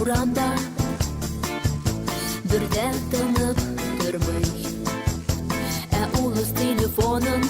уранда бірде тынып тұрмый, улыс телефонын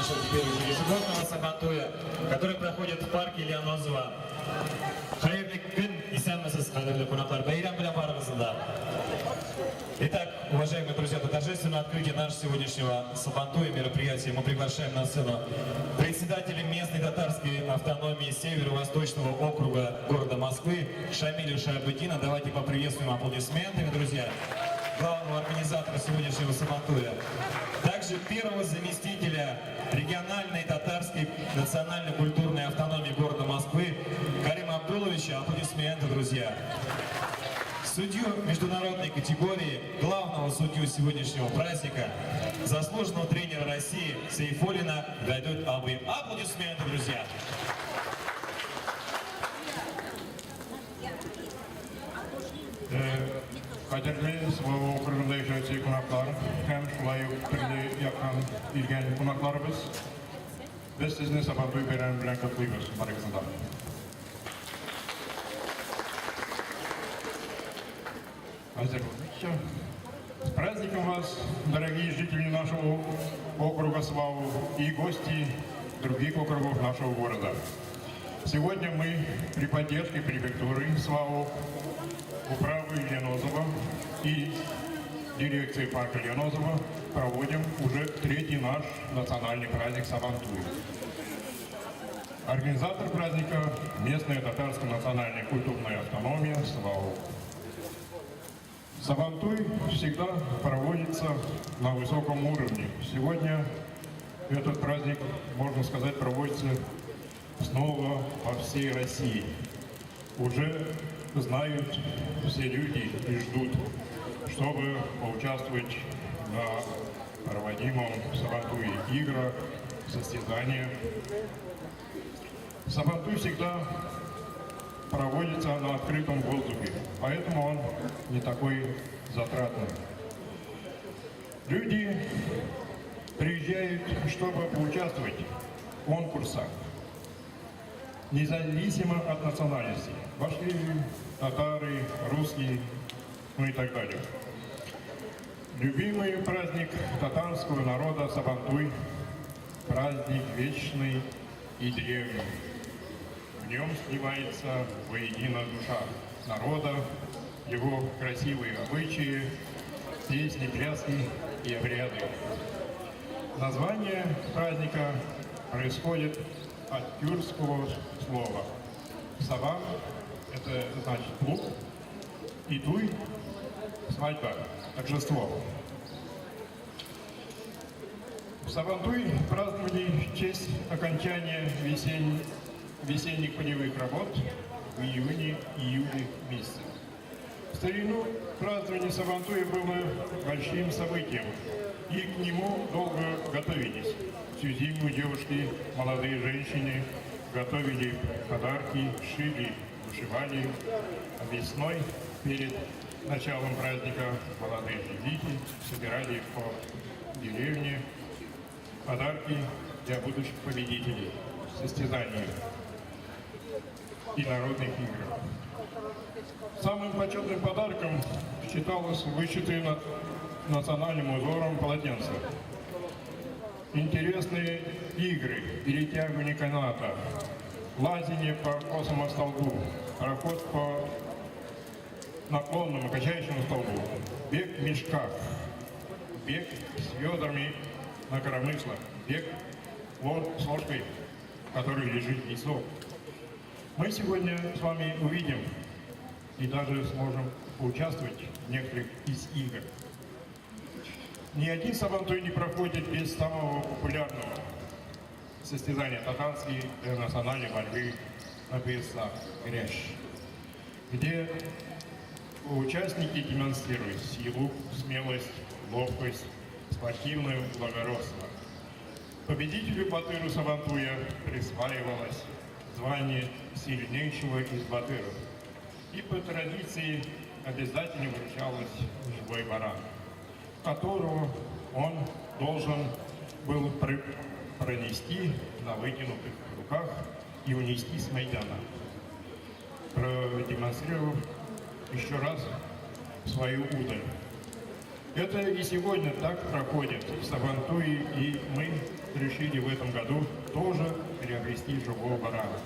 нашего теперь ежегодного Сабантуя, который проходит в парке Леонозова. Хайырлы күн, исәнмесез, кадерле кунаклар, бәйрәм белән барыгызны. Итак, уважаемые друзья, на торжественное открытие нашего сегодняшнего Сабантуя мероприятия мы приглашаем на сцену председателя местной татарской автономии Северо-Восточного округа города Москвы Шамиля Шайбутдина. Давайте поприветствуем аплодисментами, друзья, главного организатора сегодняшнего Сабантуя. Также первого заместителя региональной татарской национально-культурной автономии города Москвы Карима Абдуловича. Аплодисменты, друзья. Судью международной категории, главного судью сегодняшнего праздника, заслуженного тренера России Сейфуллина Гайдут Абы. Аплодисменты, друзья. Kadirli Sıvalı okurunda yaşayacak konaklar, hem şulayı türlü yakan ilgen konaklarımız, biz sizinle Sabantuy bayramı bilen kutluyoruz. Barıkızında. С праздником вас, дорогие жители нашего округа Сваву и гости других округов нашего города. Сегодня мы при поддержке префектуры Сваву, управы Леонозова и дирекции парка Леонозова проводим уже третий наш национальный праздник Сабантуй. Организатор праздника – местная татарская национальная культурная автономия Сваву. Сабантуй всегда проводится на высоком уровне. Сегодня этот праздник, можно сказать, проводится снова по всей России. Уже знают все люди и ждут, чтобы поучаствовать на проводимом Сабантуе играх, состязаниях. Сабантуй всегда проводится на открытом воздухе, поэтому он не такой затратный. Люди приезжают, чтобы поучаствовать в конкурсах, независимо от национальности. Башкиры, татары, русские, ну и так далее. Любимый праздник татарского народа Сабантуй – праздник вечный и древний. В нем сливается воедино душа народа, его красивые обычаи, песни, пляски и обряды. Название праздника происходит от тюркского слова. Саван – это значит лук, и туй – свадьба, торжество. В Сабантуй праздновали в честь окончания весенних полевых работ в июне-июле месяце. В старину празднование Сабантуя было большим событием, и к нему долго готовились. Всю зиму девушки, молодые женщины готовили подарки, шили, вышивали. А весной, перед началом праздника, молодые девицы собирали по деревне подарки для будущих победителей в состязании. и народных игр. Самым почетным подарком считалось вышитые национальным узором полотенца. Интересные игры, перетягивание каната, лазение по косому столбу, проход по наклонному качающему столбу, бег в мешках, бег с ведрами на коромыслах, бег с ложкой, в которой лежит яйцо. Мы сегодня с вами увидим и даже сможем поучаствовать в некоторых из игр. Ни один сабантуй не проходит без самого популярного состязания татарской национальной борьбы на поясах «Грящ», где участники демонстрируют силу, смелость, ловкость, спортивное благородство. Победителю батыру сабантуя присваивалось звание сильнейшего из батыров. И по традиции обязательно вручалось живой баран, которого он должен был пронести на вытянутых руках и унести с Майдана, продемонстрировав еще раз свою удаль. Это и сегодня так проходит в Сабантуе, и мы решили в этом году тоже приобрести живого барана.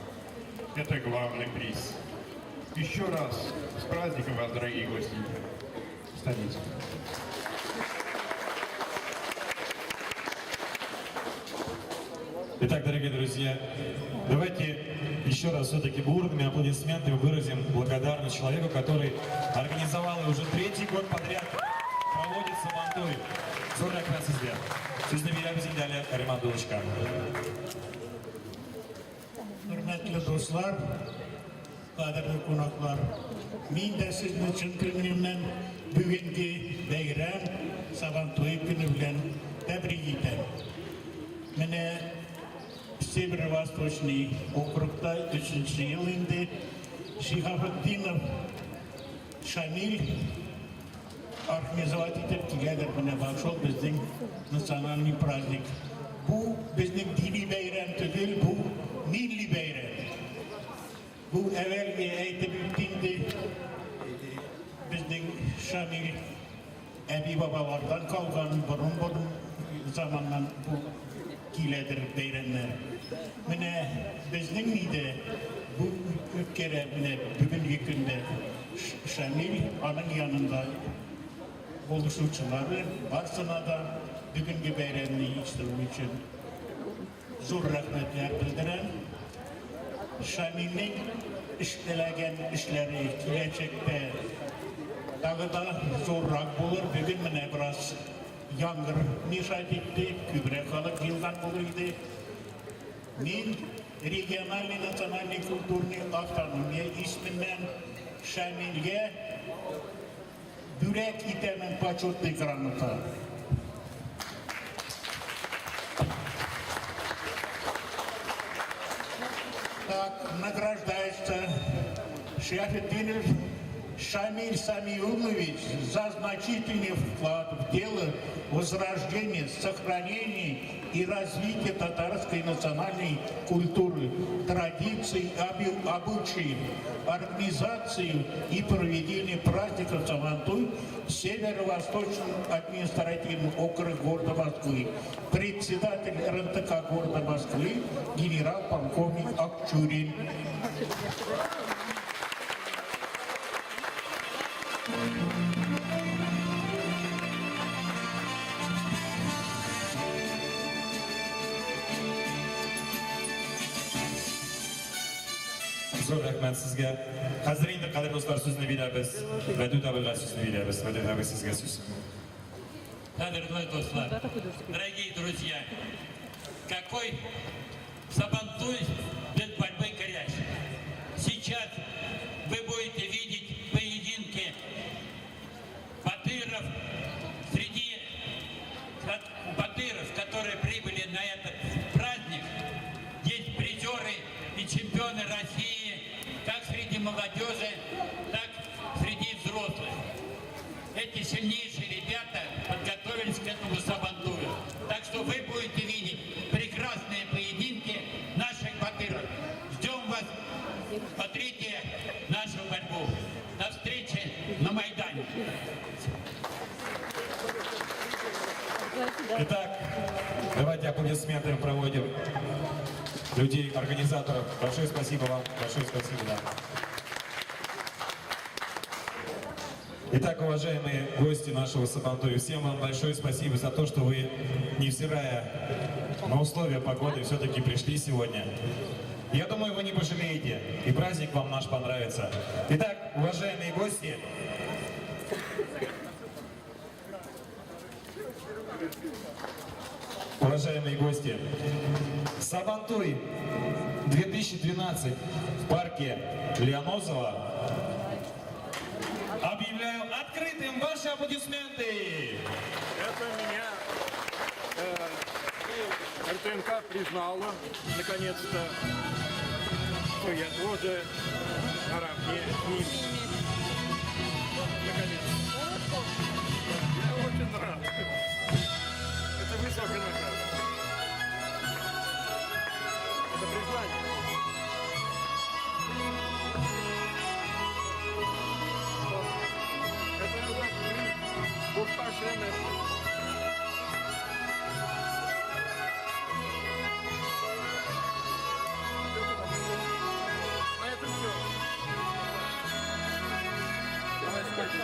Это главный приз. Еще раз с праздником вас, дорогие гости столицы. Итак, дорогие друзья, давайте еще раз все-таки бурными аплодисментами выразим благодарность человеку, который организовал и уже третий год подряд проводит Сабантуй. Зор рахмет sizге. Sizni bizimle Риман Дулычка. Hürmetli dostlar, kadirli konaklar, мен de sizin için günümden bugünkü bayram Сабантуй günü bilen tebrik ederim. Mene Северо-Восточный округта 3-ші yıl indi Шихафетдинов Шамиль организовать etip келер mene başol bizden naциональный праздник. Bu bizden dini bayram değil, bu milli bayram. Bu evvelki eğitim bittiğinde bizden Şamil Ebi babalardan kalkan burun zamandan bu kiledir bayramlar. Mene bizden de bu ülkede bugünkü günde Şamil anın yanında oluşucuları varsına da bugünkü bayramını işlemek için zor rahmetler bildiren Şamil'in işlenen işleri gelecekte daha da zorrak olur. Bugün mene biraz yangır nişat etti, kübre kalıp yıldan oluydu. Men regionalный национальный культурный автономия isminden Şamil'e bürek itemin почетный грамота. Так награждается Шихафетдинов Шамиль Самиулович за значительный вклад в дело возрождения, сохранения и развития татарской национальной культуры, традиций, обычаев, организацию и проведения праздников Сабантуй в Северо-Восточном административном округе города Москвы. Председатель РНТК города Москвы генерал-полковник Акчурин. Zor rahmet sizge. Hazır indi kadir dostlar sözünü biliriz. Ve düdabiler sözünü biliriz. Ve düdabiler sizge söz. Дорогие достlar, дорогие друзья, какой Сабантуй без борьбы горячий. Сейчас вы будете видеть поединки батыров среди батыров, которые прибыли на этот праздник. Есть призеры и чемпионы России, как среди молодежи, так среди взрослых. Эти сильнейшие ребята подготовились к этому Сабантую. Так что вы будете видеть прекрасные поединки наших батыров. Ждем вас по 3 аплодисменты проводим людей, организаторов. Большое спасибо вам, большое спасибо. Да. Итак, уважаемые гости нашего Сабантуя, всем вам большое спасибо за то, что вы, невзирая на условия погоды, все-таки пришли сегодня. Я думаю, вы не пожалеете, и праздник вам наш понравится. Итак, уважаемые гости, Сабантуй 2012 в парке Лианозово объявляю открытым. Ваши аплодисменты! Это меня РТНК признала, наконец-то, что я тоже наравне с ними. Наконец-то. Я очень рад. Это высокая награда. Это признание. Это усташенное. А это все. Давай спать.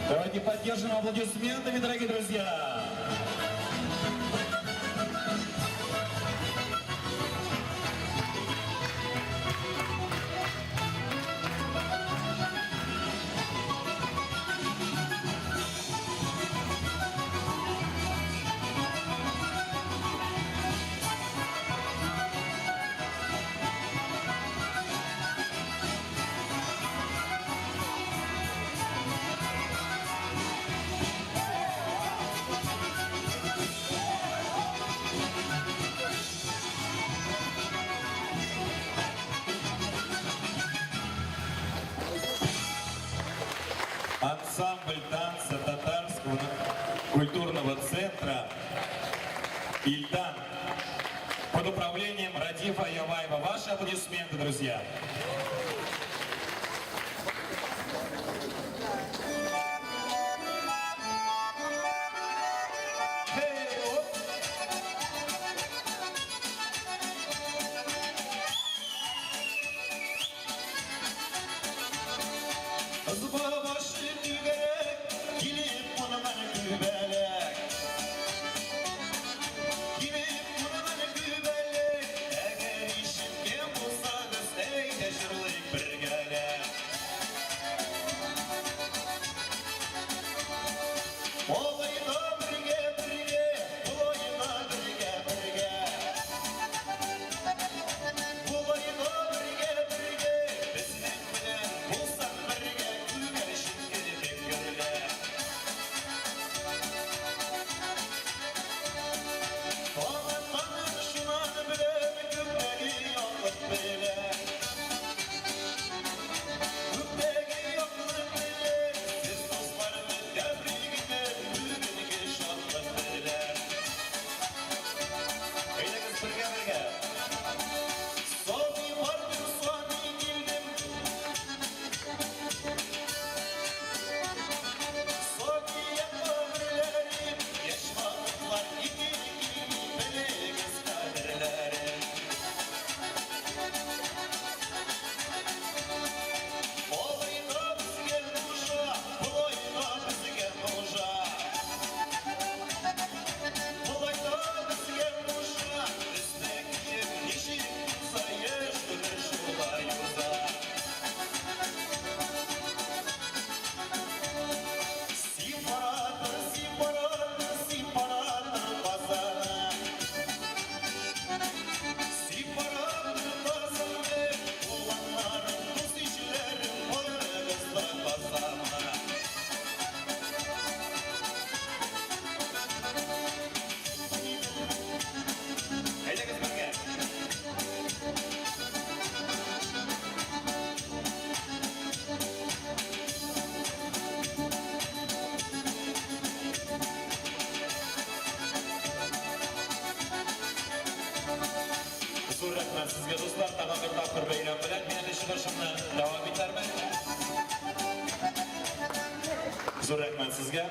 Давайте поддержим аплодисментами, дорогие друзья! Надифа Яваева. Ваши аплодисменты, друзья. Rahmet sizge dostlar, tağın bir taqdir beyran bilen men de çıkışımni davom etarman. Zo'r rahmat sizga.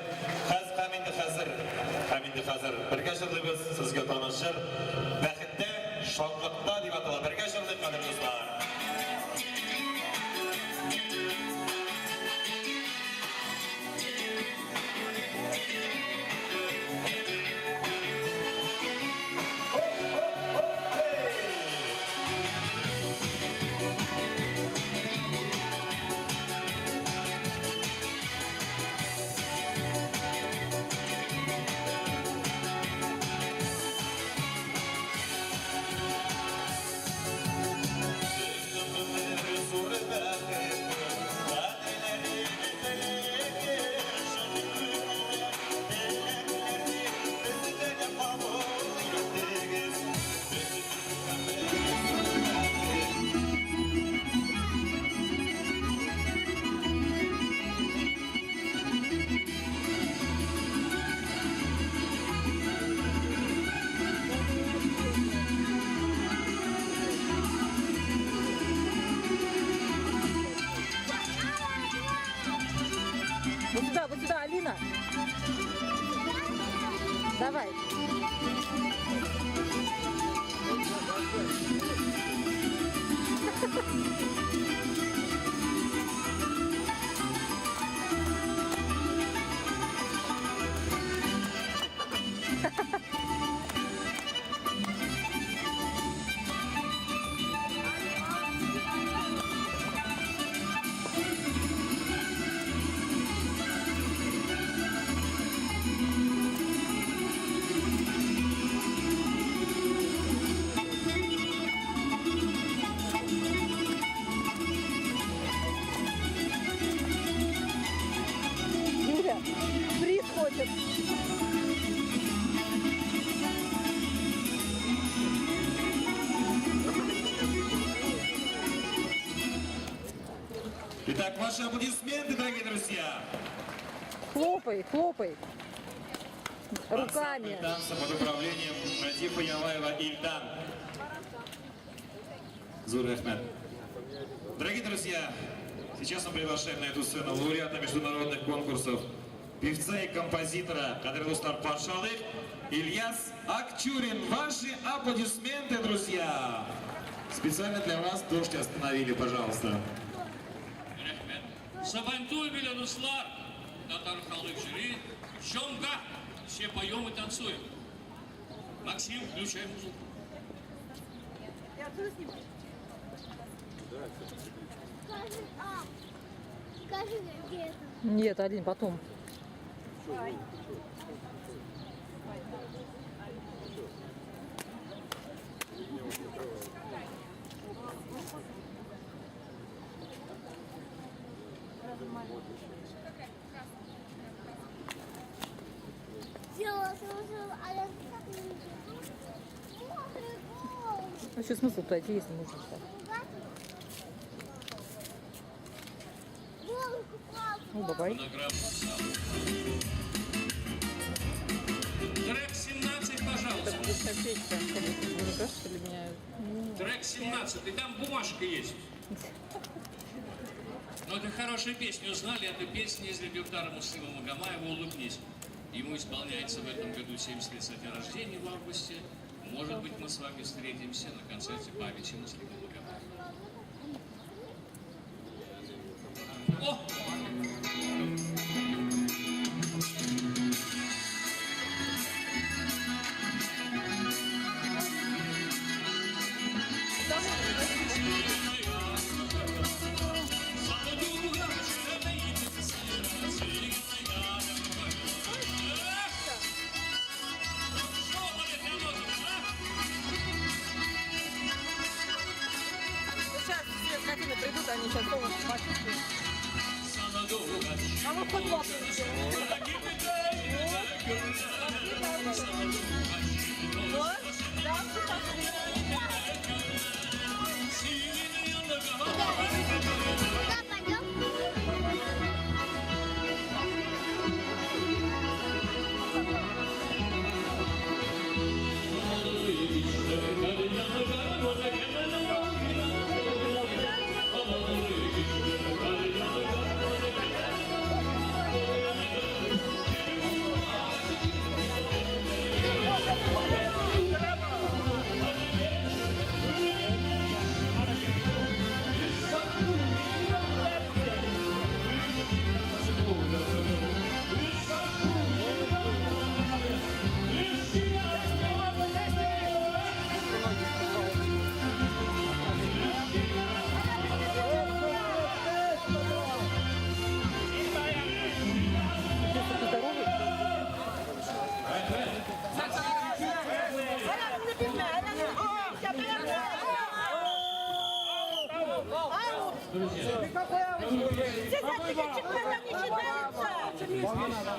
Hamindi Hazır birga shirligimiz sizga tanishir. Baxtda, shodlikda deb ataladi. Birga shirlik qadrli do'stlar. Вот сюда, Алина. Давай. Юля, приз хочет. Итак, ваши аплодисменты, дорогие друзья. Хлопай, хлопай. Руками. Танцы под управлением Надифа Яваева Ильдан. Зур рахмет. Дорогие друзья, сейчас мы приглашаем на эту сцену лауреата международных конкурсов, певца и композитора Кадыр-Достар Патшалых Ильяс Акчурин. Ваши аплодисменты, друзья! Специально для вас дождь остановили, пожалуйста. Сабантуй биля дуслар, татар халык жюри, щомга, все поем и танцуем. Максим, включай музыку. Скажи, где это? Нет, Алин, потом. Сделала, слушала, а я как не вижу. Мокрый гол. А еще смысл туда идти, если нужно так. Голову палку. Ну, давай. Трек 17, пожалуйста. Будет копейка. Мне кажется, для меня... Трек 17, и там бумажка есть. Но это хорошая песня. Узнали эту песню из репертуара Муслима Магомаева «Улыбнись». Ему исполняется в этом году 70 лет со дня рождения в августе. Может быть, мы с вами встретимся на концерте памяти Муслима Магомаева. О! Сейчас все скотины придут, они сейчас полностью почувствуют. А вы футбол Куда пойдем?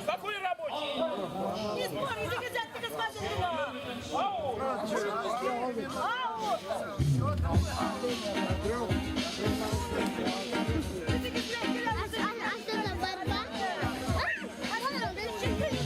Какой рабочий? Не спорь, заказать господин А что там, борьба? Да чемпионат.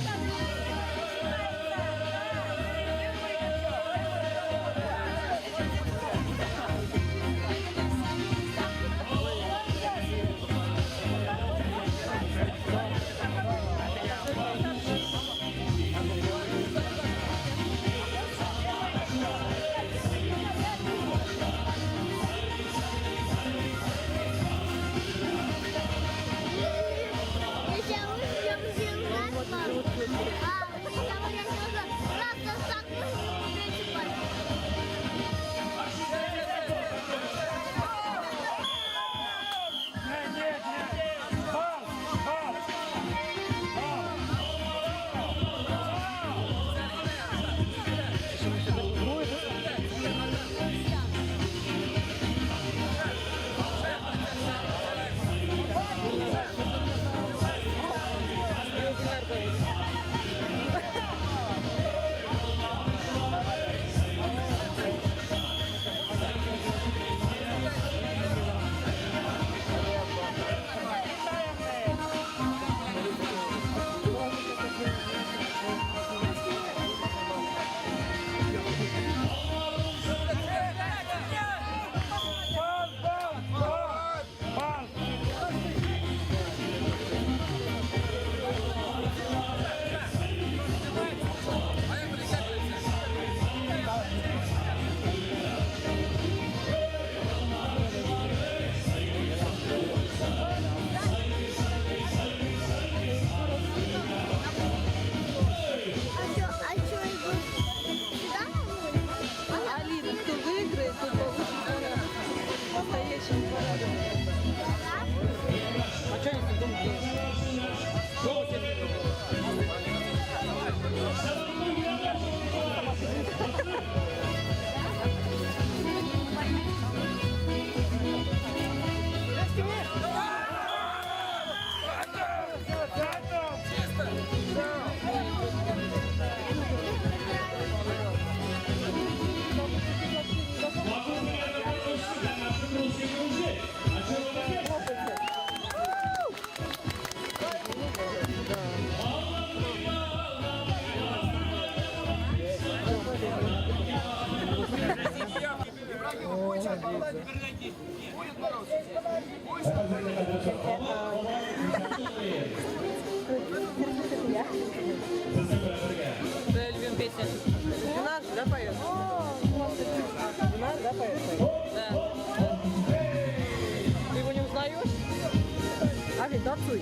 Скажи, танцуй.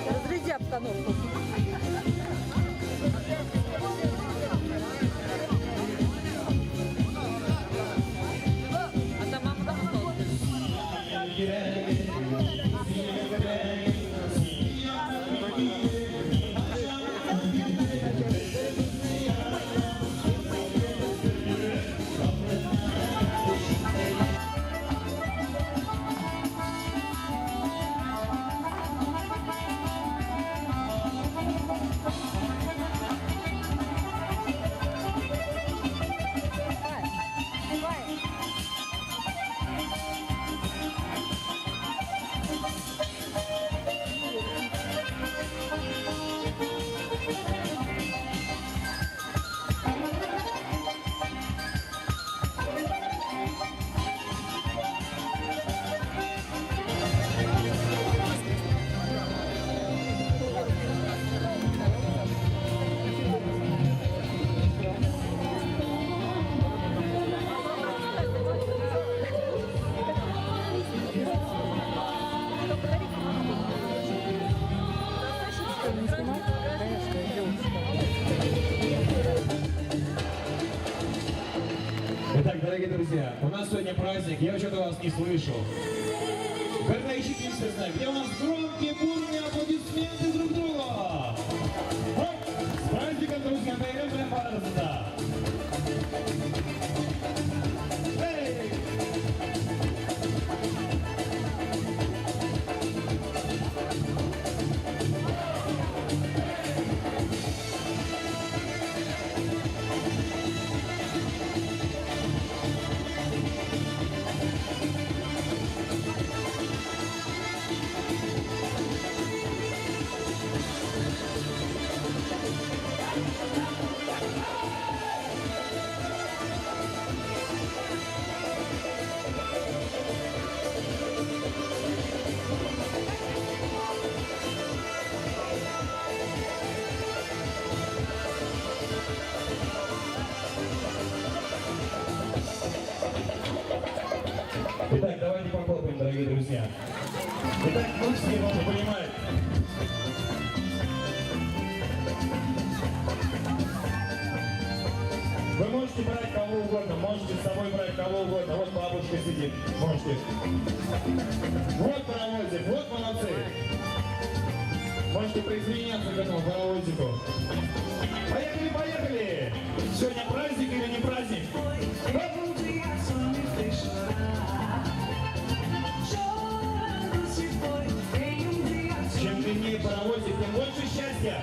Разряди обстановку. А там мама там Итак, дорогие друзья, у нас сегодня праздник, я что-то вас не слышу. Горнаищики все знают, где у нас громкие, бурные аплодисменты друг другу. Вот, с праздником, друзья, поиграем прям пожалуйста. Эй! Итак, давайте похлопаем, дорогие друзья. Итак, мы все можем понимать. Вы можете брать кого угодно, можете с собой брать кого угодно. Вот бабушка сидит, можете. Вот паровозик, вот молодцы. Можете присоединяться к этому паровозику. Поехали, поехали! Сегодня праздник или не праздник? Чем длиннее паровозик, тем больше счастья.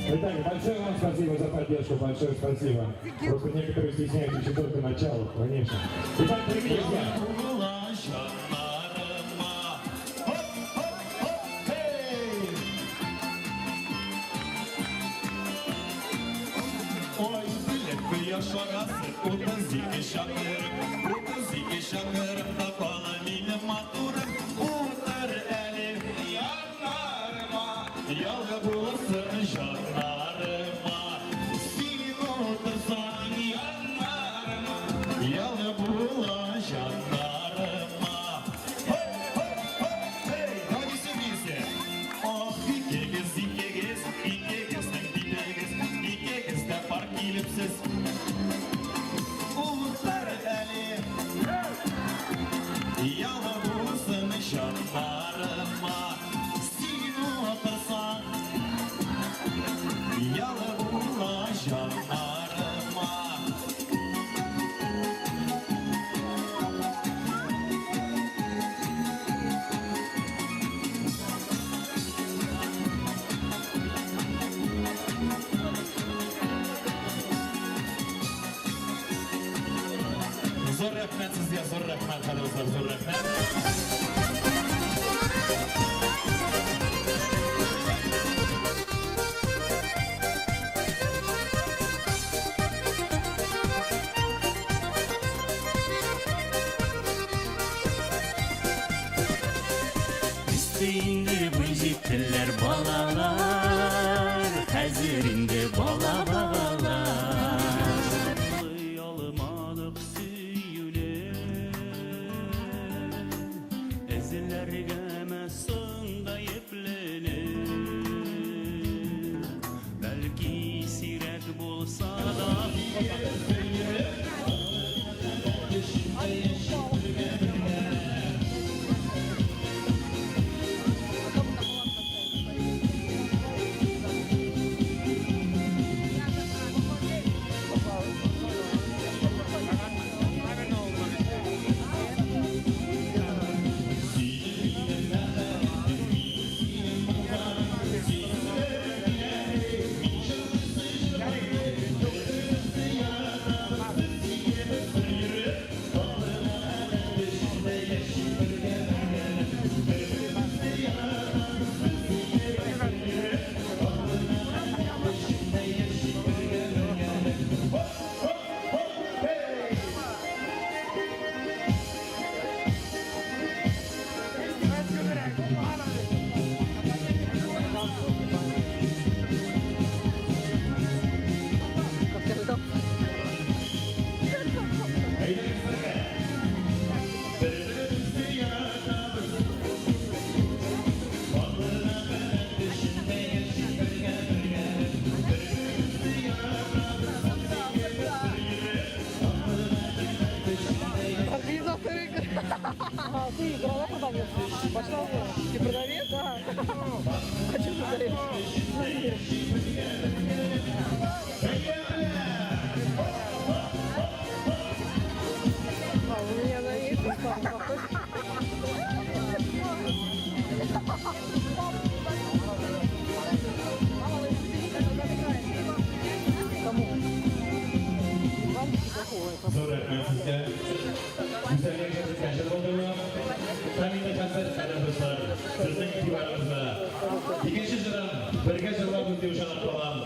Итак, большое вам спасибо за поддержку, большое спасибо. Просто некоторые стесняются еще только начала, конечно. Итак, дорогие друзья. Ой, bilek yaşarası, utazike şakırım, utazike şakırım, tapala mine maturum, utar elim yanlarıma, yalga bulasın janlarıma, seni utarsan yanlarıma, yalga bula janlarıma. Zor rahmet, kadrozlar, zor rahmet. İsteyindir bu ciddiler balalar, hazırındır bala balalar. Almadık süyüle, ezilerge mesunda yeplenir. Belki sirek bulsa da А, ты играла продавец? Пошла вон. Ты продавец? Да. А что продавец? А, у меня на есть, похож. Кому? Вам плохого. Zor rahmet sizge. Güzelliğinizi kaçırmadığını, tabii kasır kadrozlar, sizin itibarınızda. İkinci sıram, birge sıram bu divşanı kalan.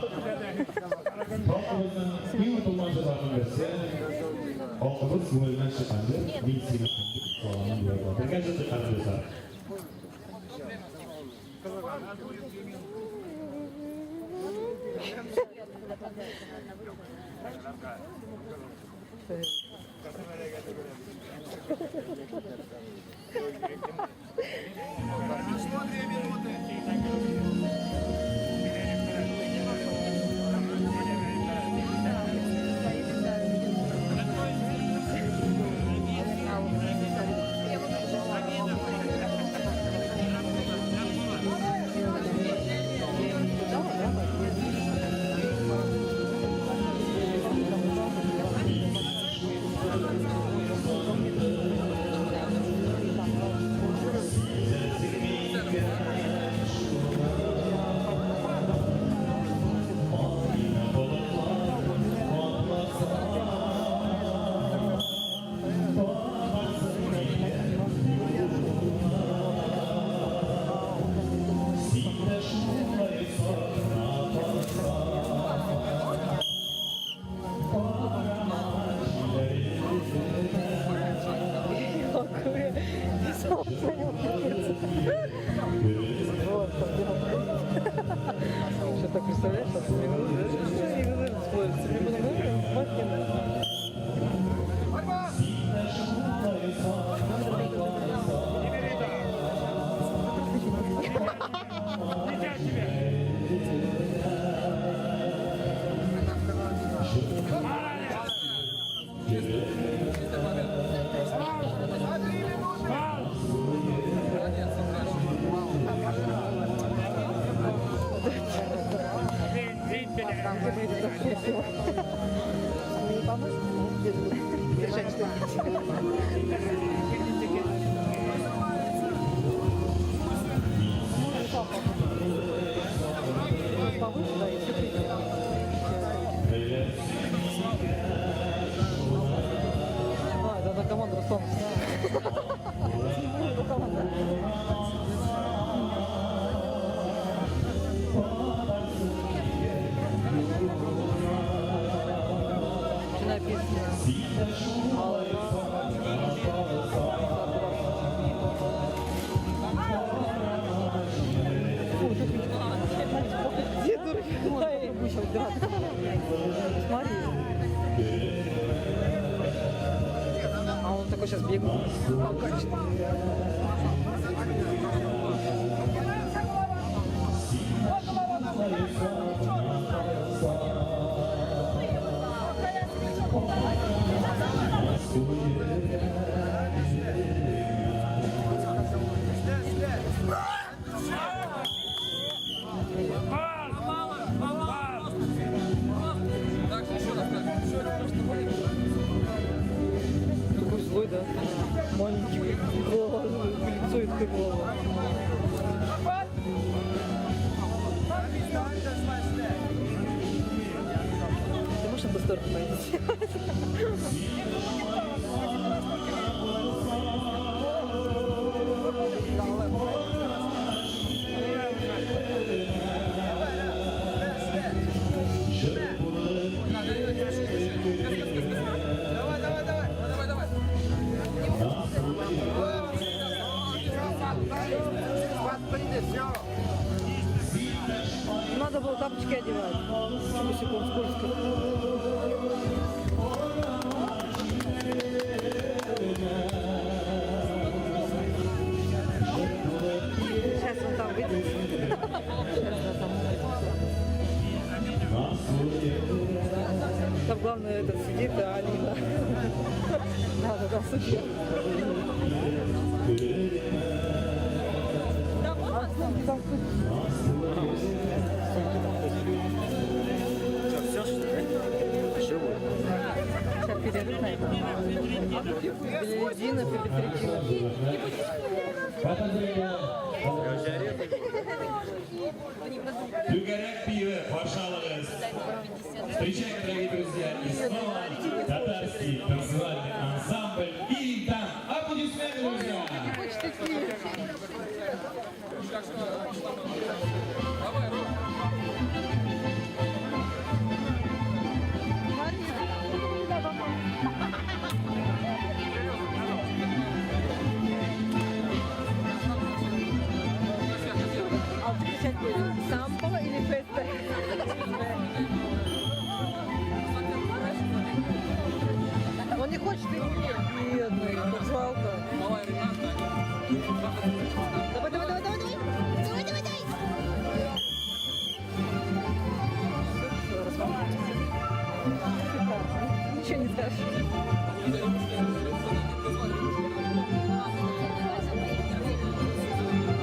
Halkımızın en unutulmaz sıramını verse, halkımız gönlünden çıkandı, bir sinir kalanın diyorlar. Birge sıram kadrozlar. Что так представляешь, что мне не спорится, мне буду не поможешь? Держать что-нибудь. Повыше, да, и все. А, это команда Руслан. сейчас бегу. Такой злой, да? Маленький, голова, лицо и такая голова. Ты можешь на сторону пойти? Надо было тапочки одевать. Босиком скользко. Сейчас он там выйдет. Там главное этот сидит, а Алина. Надо, да, супер. Сейчас перерыв на это. Белезинов или перечинов. Тюгаряк пива, пожалуйста. Встречайте, дорогие друзья, и снова татарский танцевальный ансамбль «Интан». Аплодисменты, друзья! А вот кричать будет самбо или феста? Он не хочет идти. Бедный, как жалко. Давай, давай, давай, давай, давай. Давай, давай, давай. Ничего не скажешь.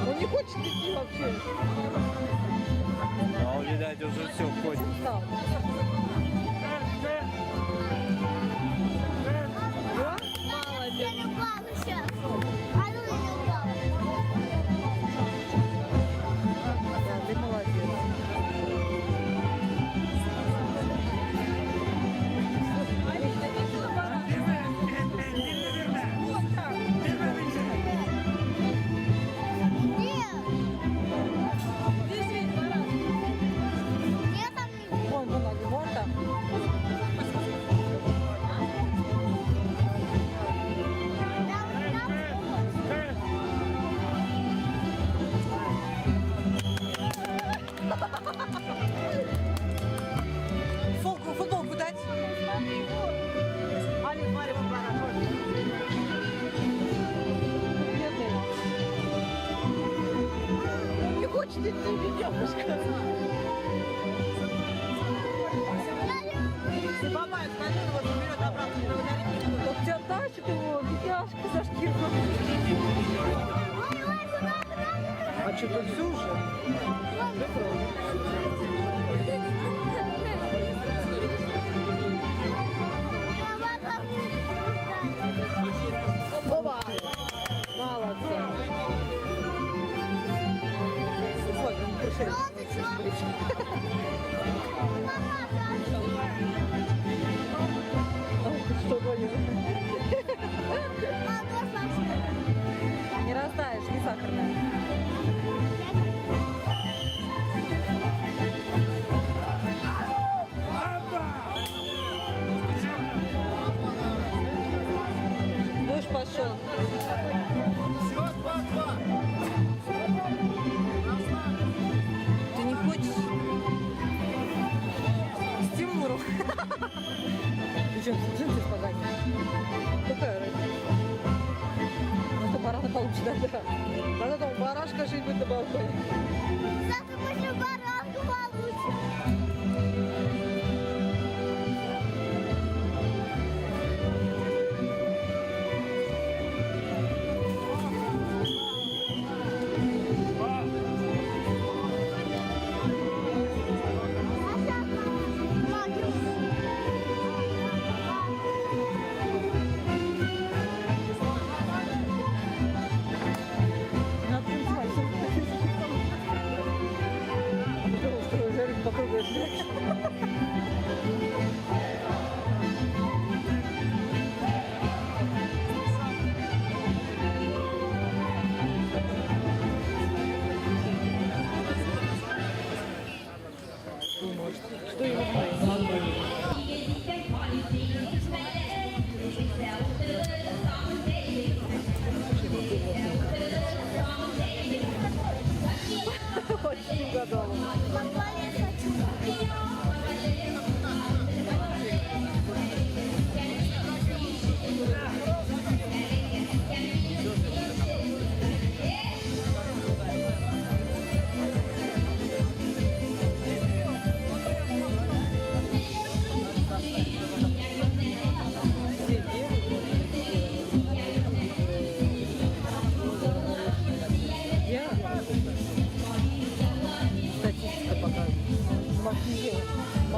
Он не хочет идти вообще. А он, видать, уже все ходит. Устал. Да? Молодец. Я не упала сейчас. А ну я не упала. Да, ты молодец. Нет. Я там не Вон, вон там. Футболку дать? Али, Марья, бедный. Не хочет идти, девушка. Если бабай скажи, его заберет обратно, не благодарит. Вот тебя тащит его, бедняжка, за шкирку. А что, ты все уже? Оба! Молодцы! Вот, крушение. Что гонишь? Не растаешь, не сахарная. Дождь пошел. Ты не хочешь? С Тимуром. Ты что, джинсы испоганишь? Какая разница? точно, да. Надо там барашка жить будет на балконе. Завтра после баранку получим. Надо танцевать. Устроил жарить по кругу. Что ему Очень угадала. Статистика показывает. Максим, да?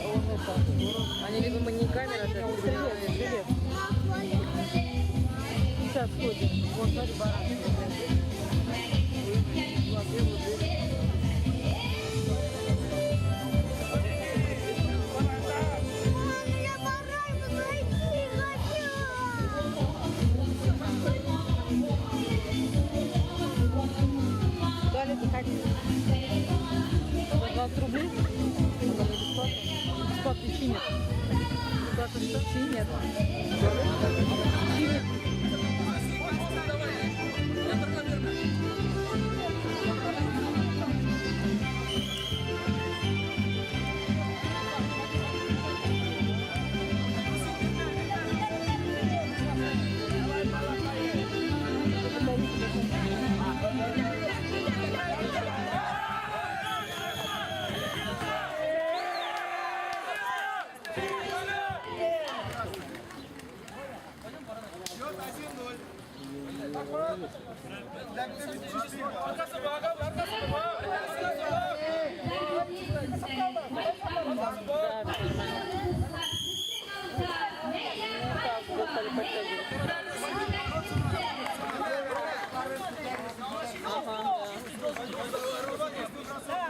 Он это. Они либо не камера, это жилет. Сейчас ходим. Вот, смотри, баран. Дали заходи. 20 рублей. Это бесплатно. Бесплатно чинят. Бесплатно что? Чинят. Чинят.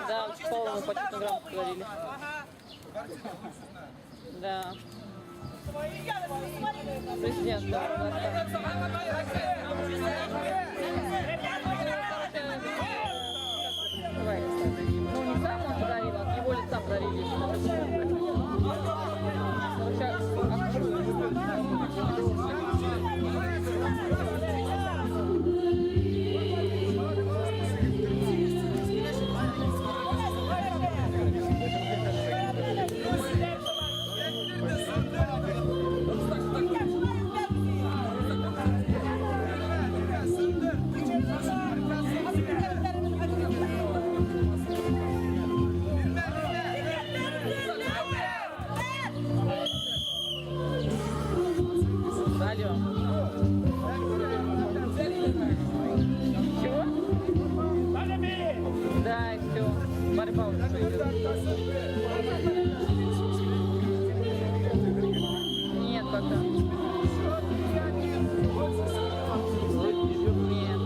Да, полную по грамм говорили. Да. Президент, да. Давай. Ну, не сам он подарил, от его лица подарили. Алло. Чего? Да, и все. Борьба уже пойдет. Нет пока. Нет.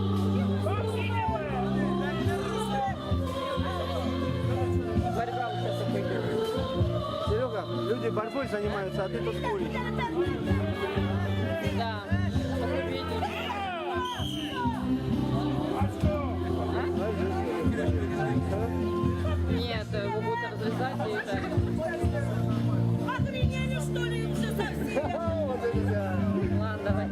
Борьба уже пойдет. Серега, люди борьбой занимаются, а ты тут куришь. Да. Нет, его будут разрезать и так. Охренели, что ли, уже совсем? Ладно, давай.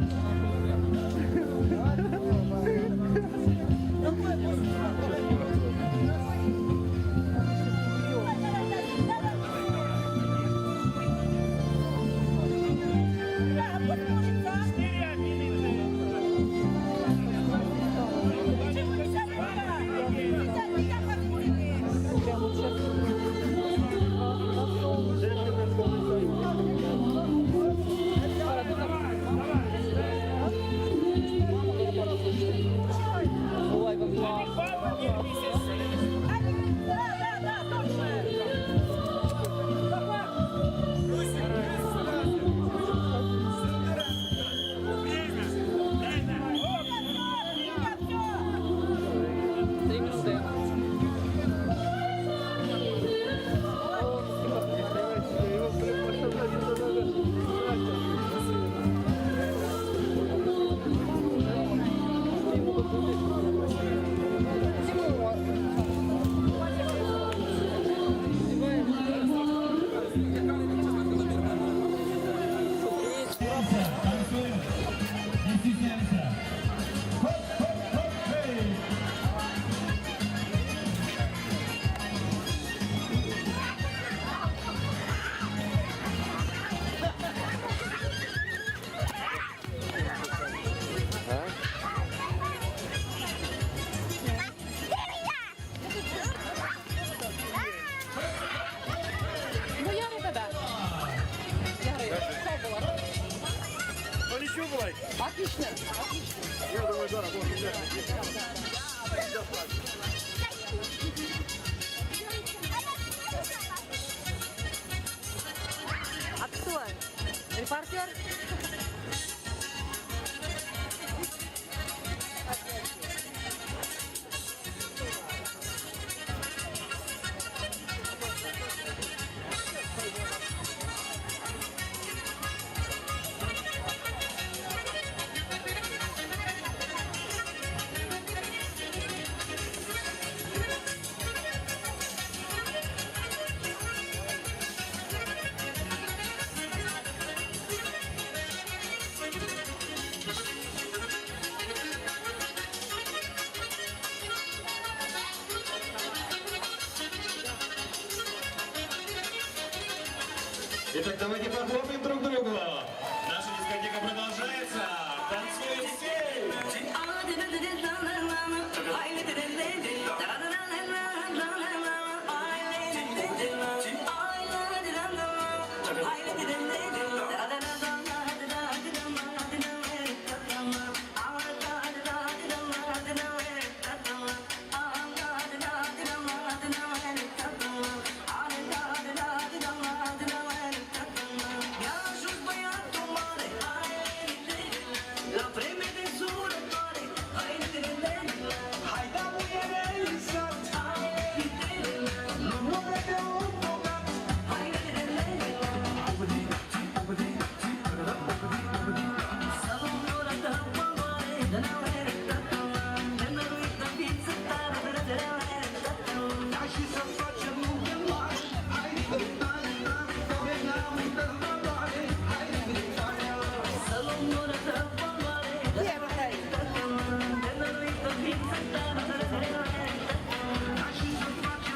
Отлично. Я думаю, дорого. Вот, ребята. А кто? Репортер? Итак, давайте похлопаем друг другу. Наша дискотека продолжается. Танцуем все.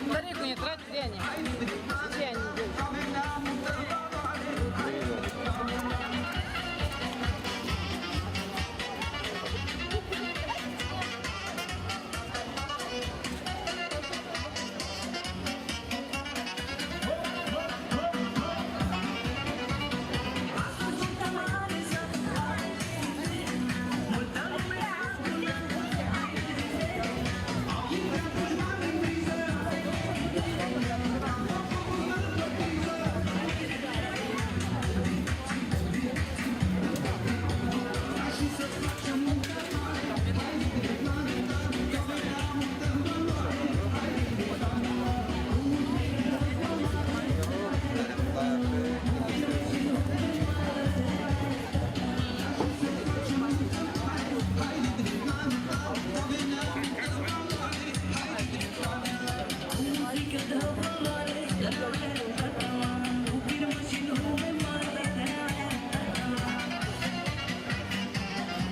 Батарейку не трать, где они? Где они идут?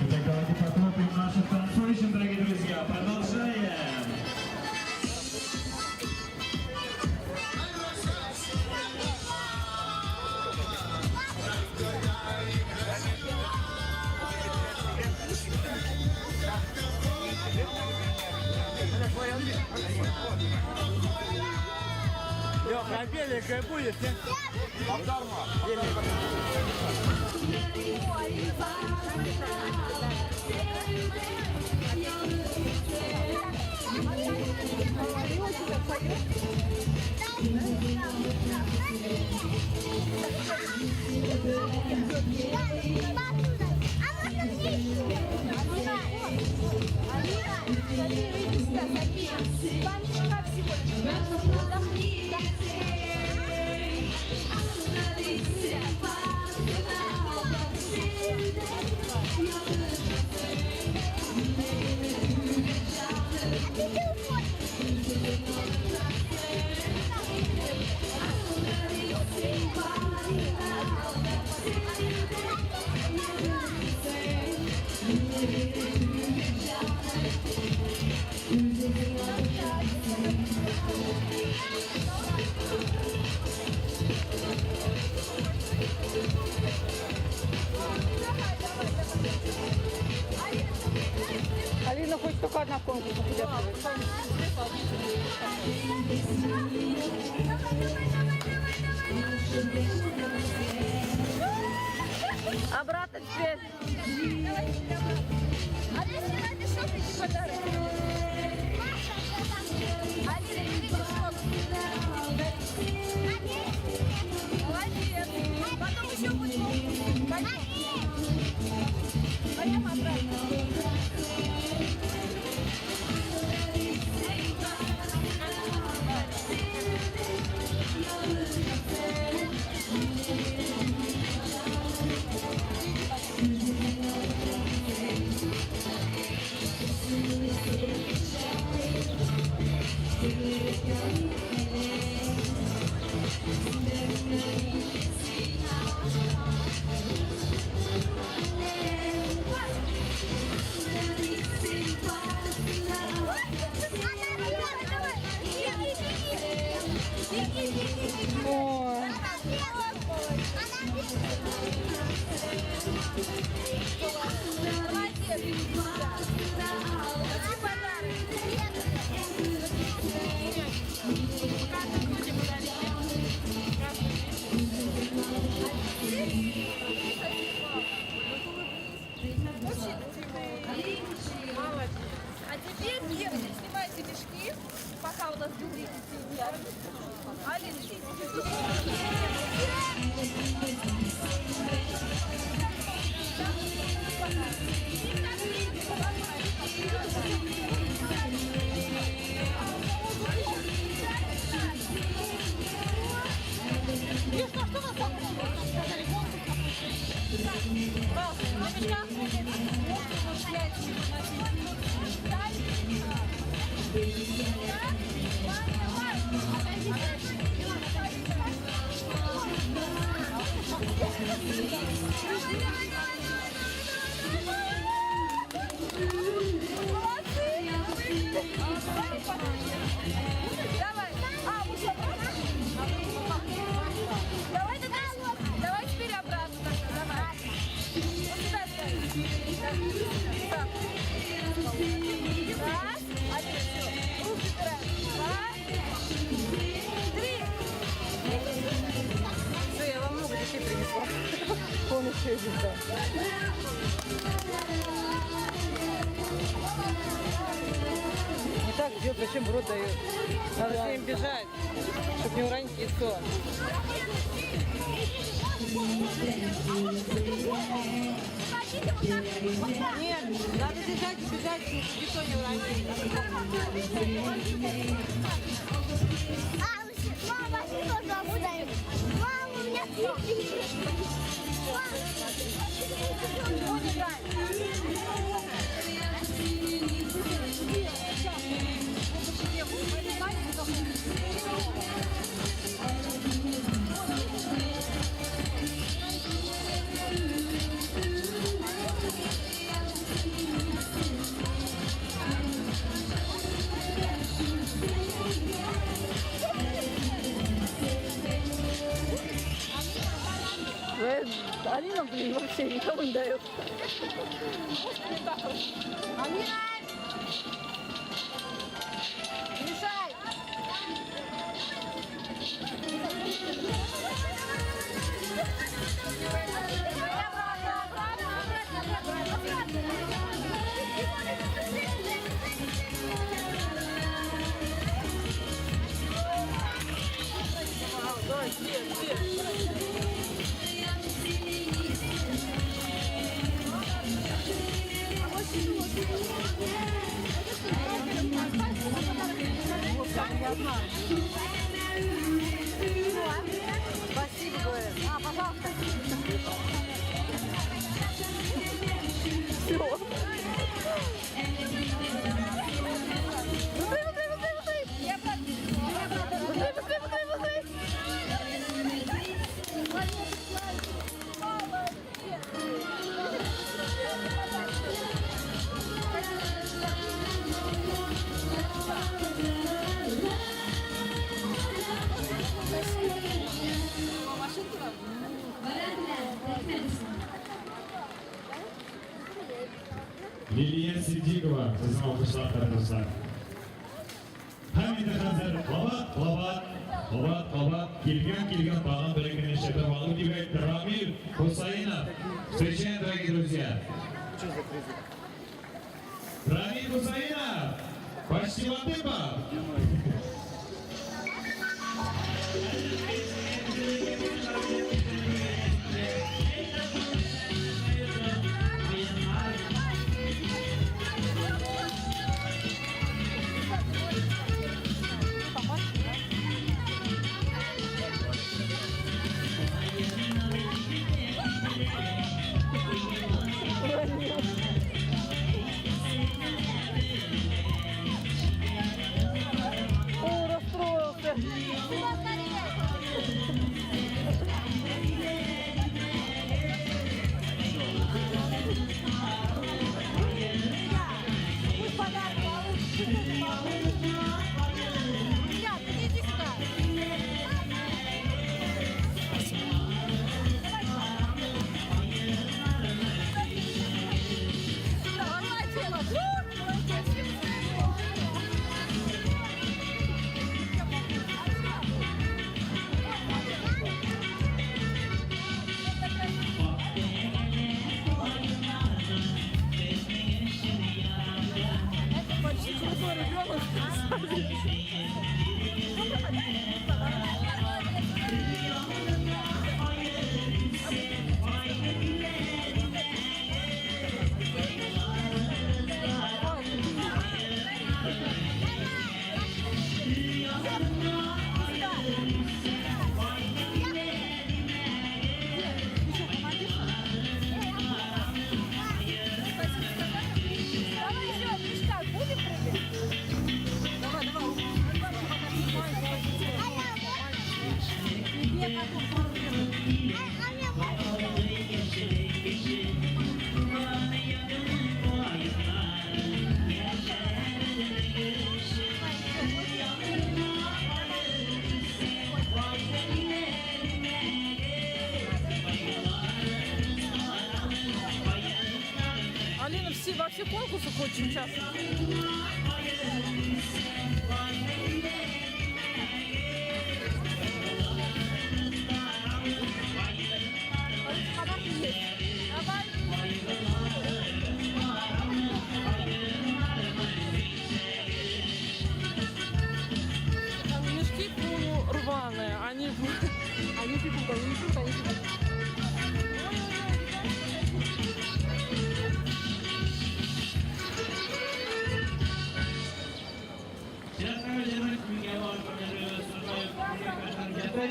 Итак, давайте похлопаем нашим танцующим, дорогие друзья. Продолжаем. Лёх, а беленькая будет, нет? Алина хочет только одна в конкурсе участвовать. Обратно теперь. А если надо шопить подарок? Алина, не видишь шопить? Молодец. Потом еще будет. Пойдем обратно. А теперь, девочки, снимайте мешки, пока у нас люди сидят. Алина, давай. Давай теперь обратно. Давай. Вот сюда ставим. Так. Раз. Один. Все. Руки убираем. Два. Три. Все, я вам много детей принесла. Полностью здесь. Не так идет, зачем в рот дают? Надо всем бежать, чтобы не уронить яйцо. Нет, надо бежать, яйцо не уронить. Мама, ты тоже обудаешь. Мама, у меня цветы. Алина, блин, вообще никому не дает. Алина! Мешай! Спасибо, говорят. Пожалуйста. Все. Я Лилия Сидикова, bizim alkışlar tarafından. Hem итеп хәзер. Лабат, килгән баган берекенә шәбә алып дигән Рамил Хусаинов. Встречаем, дорогие друзья. Рамил Хусаинов, почти Латыпов. О, расстроился. Ребят, идите сюда. Почти крутой ребенок. Давай еще, мешка, будем прыгать? Давай. Тебе Алина во все конкурсы хочет участвовать. Там мешки полурваные, они фигурка, они фигурка.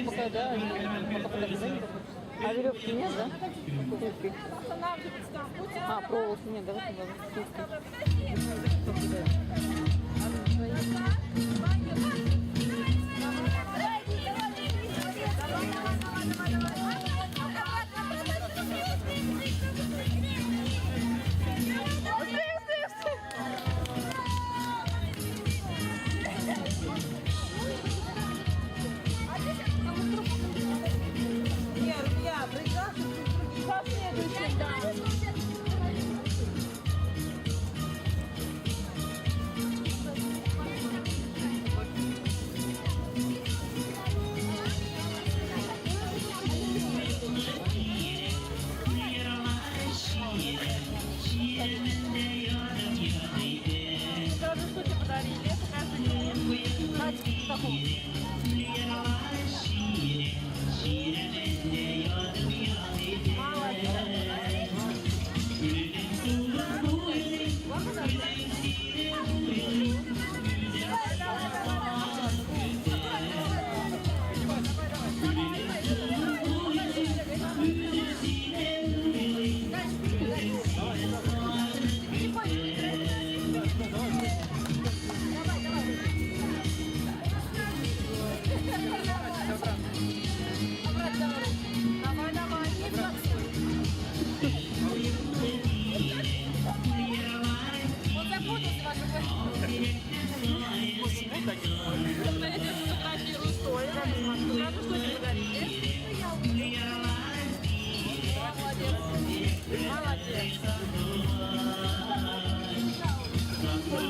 Пока, да, а веревки нет, да? останавливаться там. А, проволоки нет, давай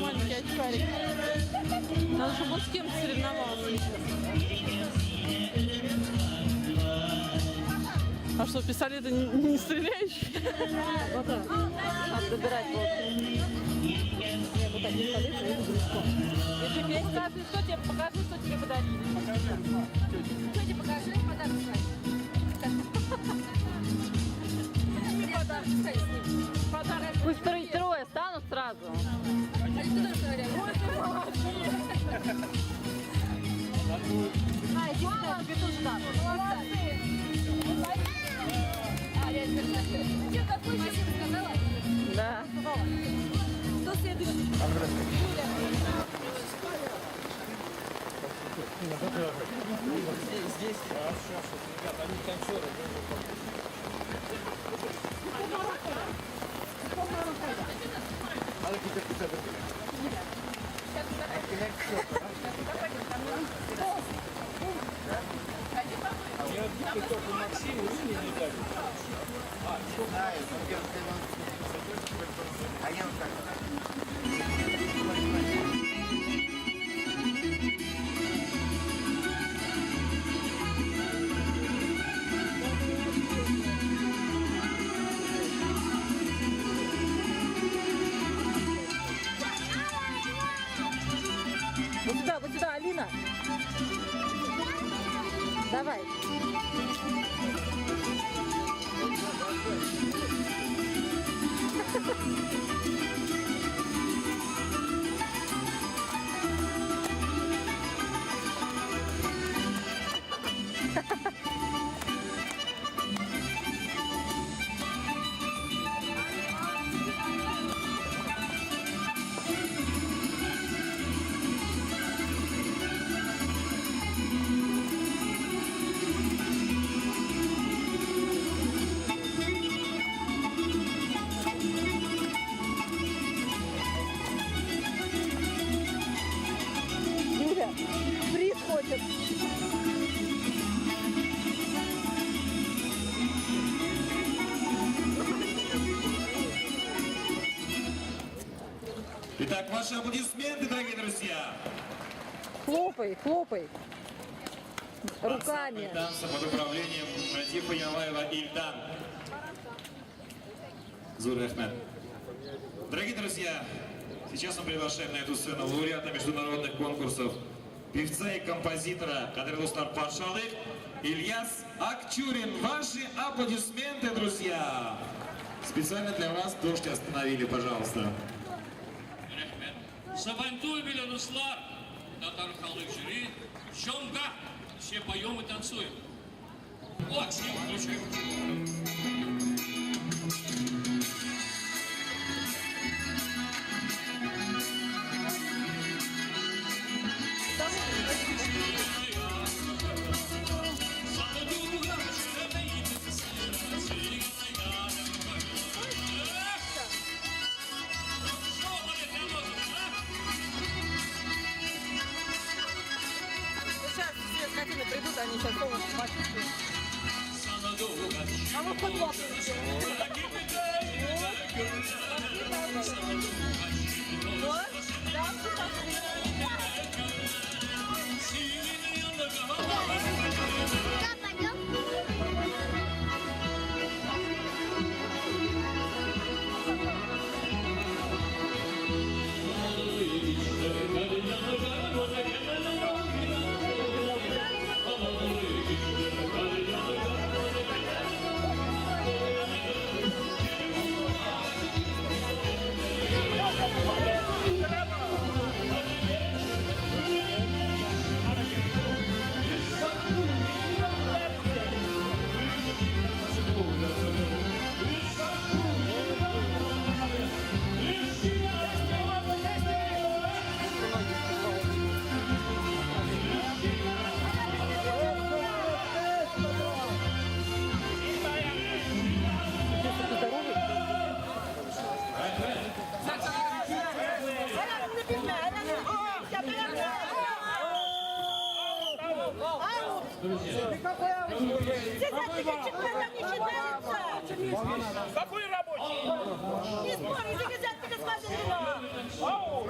Маленький очкарик. Надо, чтобы он с кем соревновался. А что, пистолеты не стреляющие? Вот так. Надо добирать вот. Нет, вот так пистолет, я иду близко. Если мне скажут, что тебе покажи, что тебе подарили. Тете покажи, подарок дай. Не подарок, дай с ним. Подарок. Пусть трое станут сразу. А ты тоже говорят? Ой, ты молодец. А, иди сюда, петушка. Молодцы. А, я тебе расскажу. Ты какой сейчас рассказала? Да. Кто следующий? Здесь, сейчас, ребята, они танцоры. Только Максиму не дали. А я вот так. Вот сюда, Алина. Давай. Юля, приз хочет. Итак, ваши аплодисменты, дорогие друзья. Хлопай, хлопай. Руками. Ансамбль танца под управлением Радифа Ялаева Ильдан. Зур Ахмед. Дорогие друзья, сейчас мы приглашаем на эту сцену лауреата международных конкурсов, певца и композитора Кадыр-Достар Патшалых Ильяс Акчурин. Ваши аплодисменты, друзья. Специально для вас дождь остановили, пожалуйста. Сабантуй bilen ıslar, Tatar halk jüri, Şomga, все поем и танцуем. Максим, включай. Сейчас все скотины придут, они сейчас полностью почувствуют. А мы в футбол. Какой рабочий? Не спорь, если нельзя, ты господин. Ау!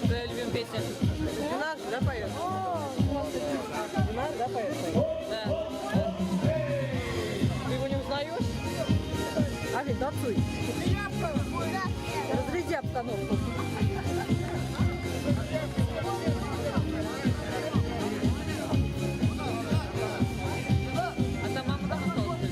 Да, любим песню. Ты наш, да, поешь? Ты наш, да, поешь? Да. Ты его не узнаешь? Али, танцуй. Разряди обстановку. А там мама там осталась.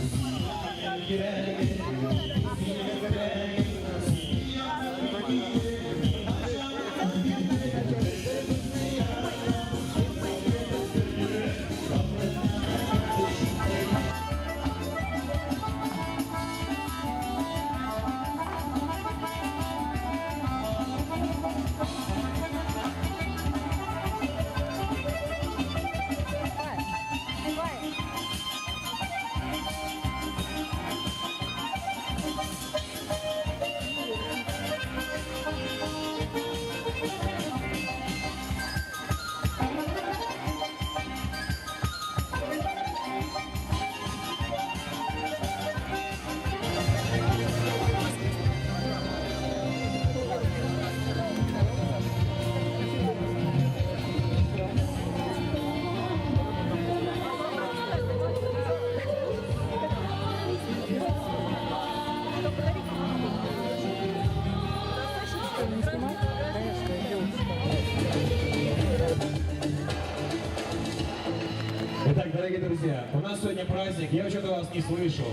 Итак, дорогие друзья, у нас сегодня праздник, я что-то вас не слышу.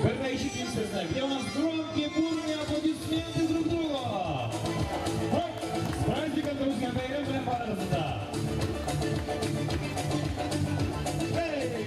Горноищите с нами, где у нас громкие, бурные аплодисменты друг другу. Вот, с праздником, друзья, поиграем прям паразита. Эй!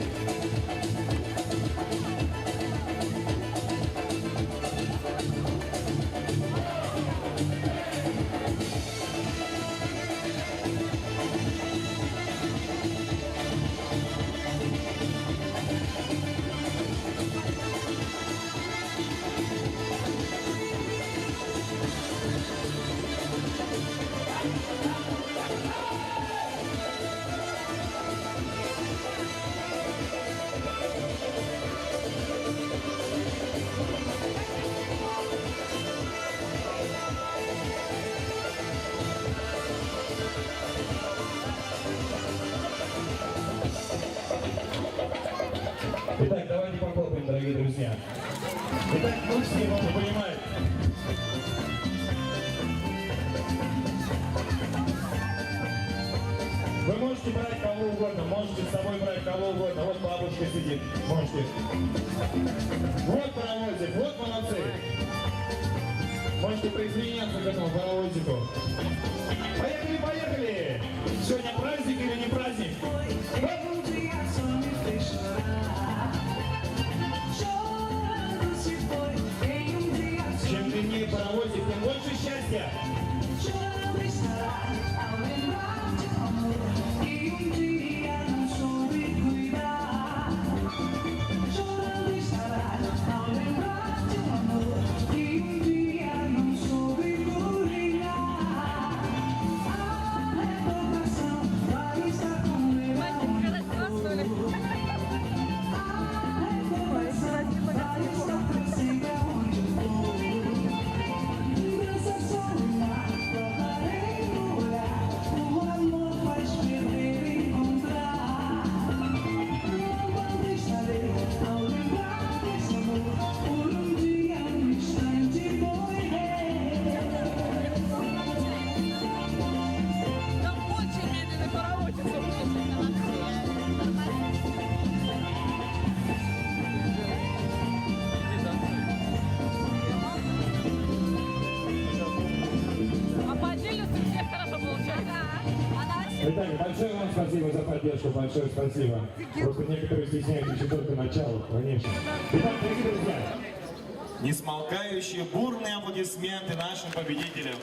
Итак, давайте похлопаем, дорогие друзья. Итак, мы все можем понимать. Вы можете брать кого угодно, можете с собой брать кого угодно. Вот бабушка сидит, можете. Вот паровозик, вот молодцы. Можете присоединяться к этому паровозику. Поехали, поехали! Сегодня праздник или не праздник? Чем длиннее паровозик, тем больше счастья. Итак, большое вам спасибо за поддержку, большое спасибо. Просто некоторые стесняются еще только начала, конечно. Итак, дорогие друзья, несмолкающие бурные аплодисменты нашим победителям.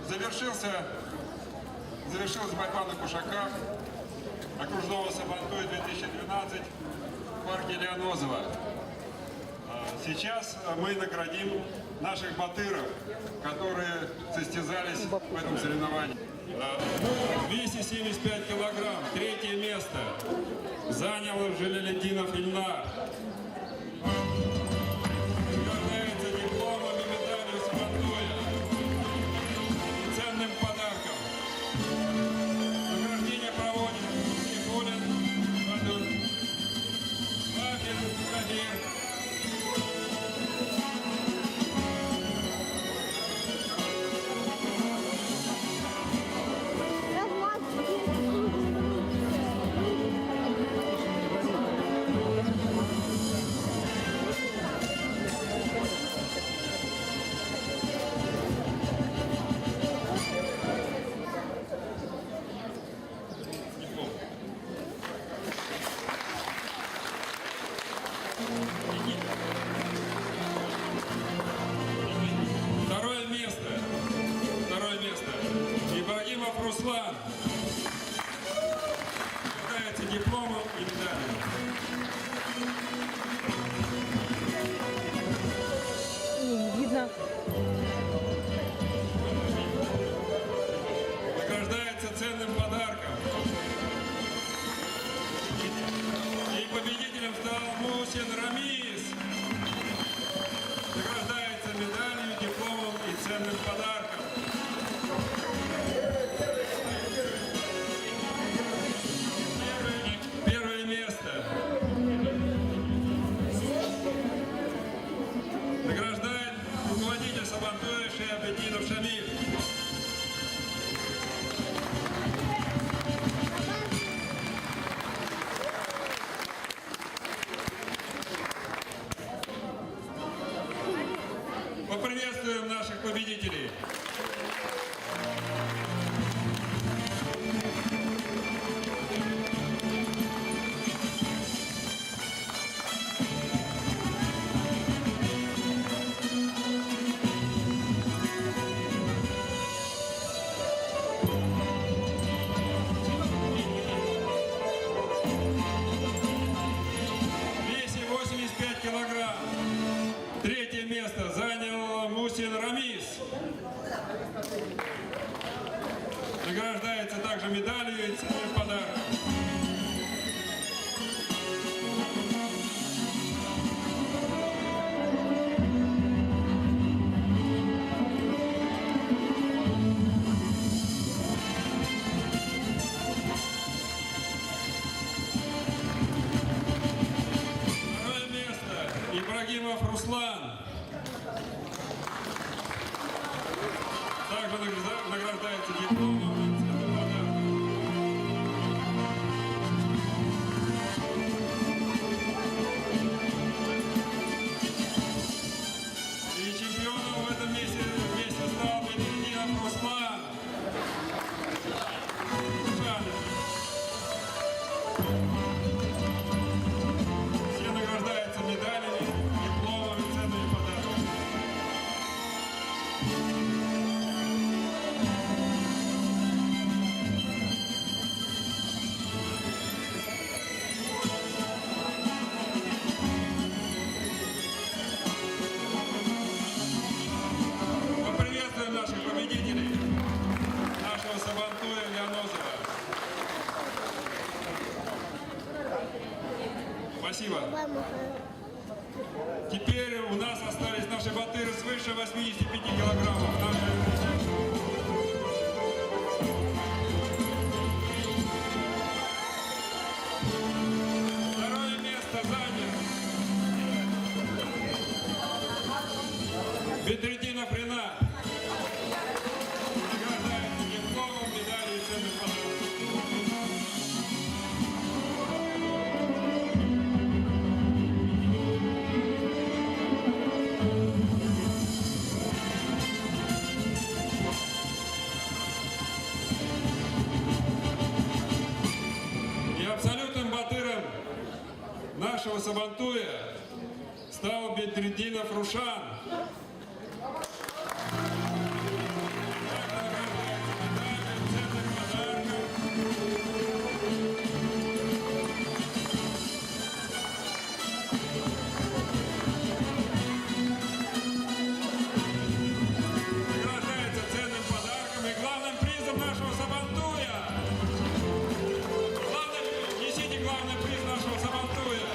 Завершилась борьба на кушаках окружного Сабантуя 2012 в парке Лианозово. Сейчас мы наградим наших батыров, которые состязались в этом соревновании. 275 килограмм, 3-е место занял Желялетдинов Ильнар. Награждается дипломом и медалью Сабантуя и ценным подарком. Награждение проводит Никулин Бадур, Бахин Кадир. Второе место. Ибрагимов Руслан. Является дипломом и медалью. Не видно. Награждается ценным подарком. И победителем стал Мусин Рамис. Награждается медалью, дипломом и ценным подарком. Первое место. Награждает руководитель Сабантуя Шиабетдинов Шамиль. Поприветствуем наших победителей. Весе 85 килограмм. 3-е место занял Мусин Рамис. Награждается также медалью и ценным подарком. Второе место. Ибрагимов Руслан. Также награждается дипломом и ценным подарком. И чемпионом в этом месте стал Желялетдинов Руслан. Все награждаются медалями, дипломами и ценными подарками. Поприветствуем наших победителей, нашего Сабантуя Лианозова. Спасибо. Теперь у нас остались наши батыры свыше 85 килограммов. Второе место занял Бедретдинов Ринат. Награждается дипломом, медалью и ценным подарком. И абсолютным батыром нашего Сабантуя стал Бедретдинов Рушан. Также нашего Сабантуя. Несите главный приз нашего Сабантуя.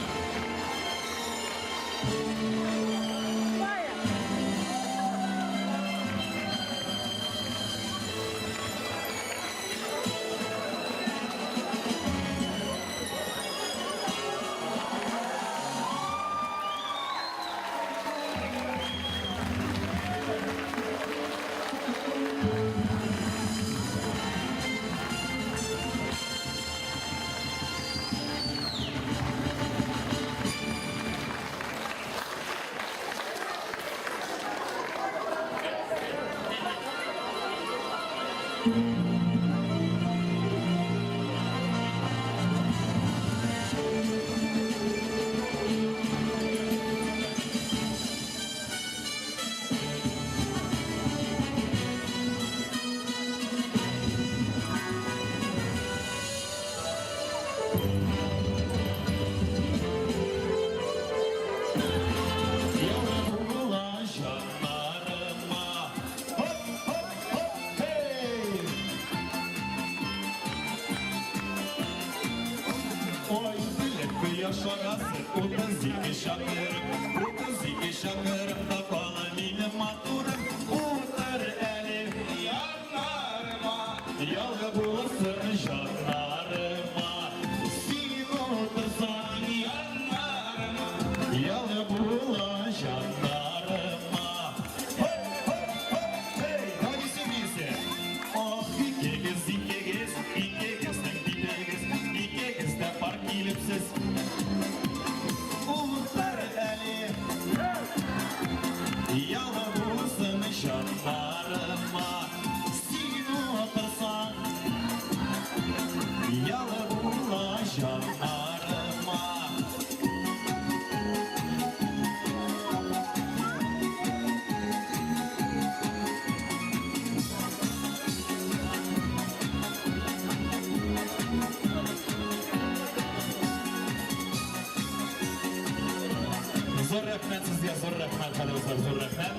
Зор рәхмәт сезгә, зор рәхмәт, хәлебезгә зор рәхмәт.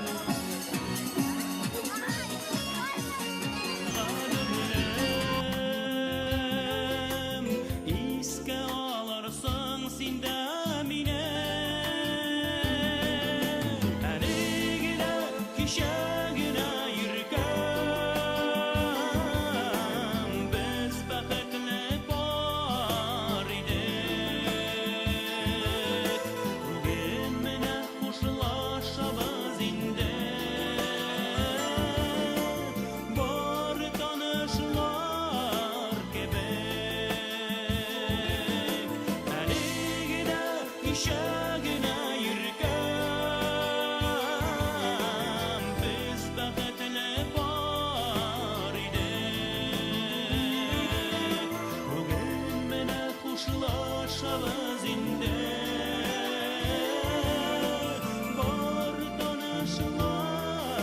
Искә алырсың син дә мине. Әле генә кичә генә йөргән без бәхетле бар идек. Бүген менә хушлашабыз инде. Бар танышлар кебек. Әле генә кичә генә йөргән без бәхетле бар идек. Бүген менә хушлашабыз инде. Бар танышлар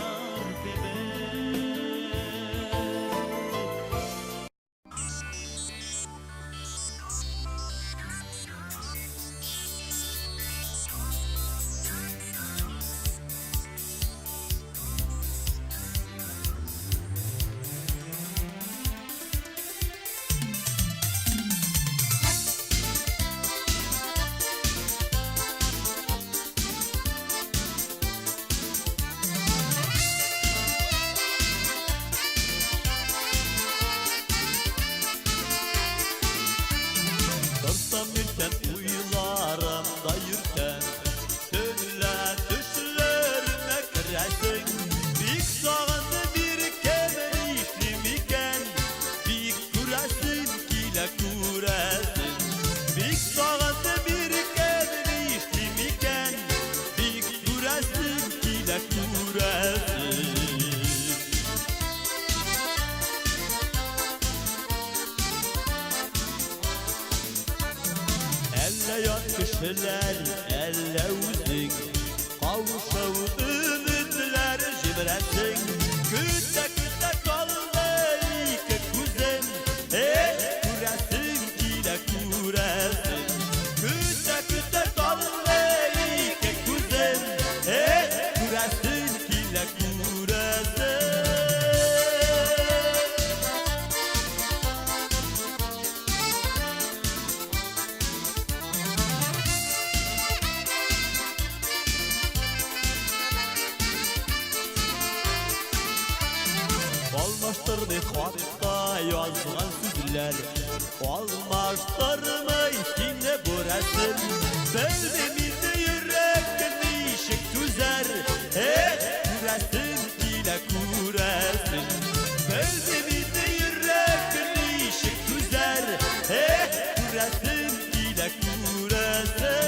кебек. Торсам өлкән уйларымда йөргән, төнлә төшләренә керәсең. Бик сагынды бир кемне ишлим икән, бик күрәсең килә күрәсең. Бик сагынды бир кемне ишлим икән, бик күрәсең килә күрәсең. Әллә ят кешеләр, әллә үзең, кавышау өметләр җибрәсең. Көтә калды ике күзем, күрәсең килә күрәсең. Көтә калды ике күзем, күрәсең килә күрәсең. хатта язган сүзләр алмаштырмый сине бу рәсем. Белдем инде йөрәк ничек түзәр, күрәсең килә күрәсең. Белдем инде йөрәк ничек түзәр, күрәсең килә күрәсең.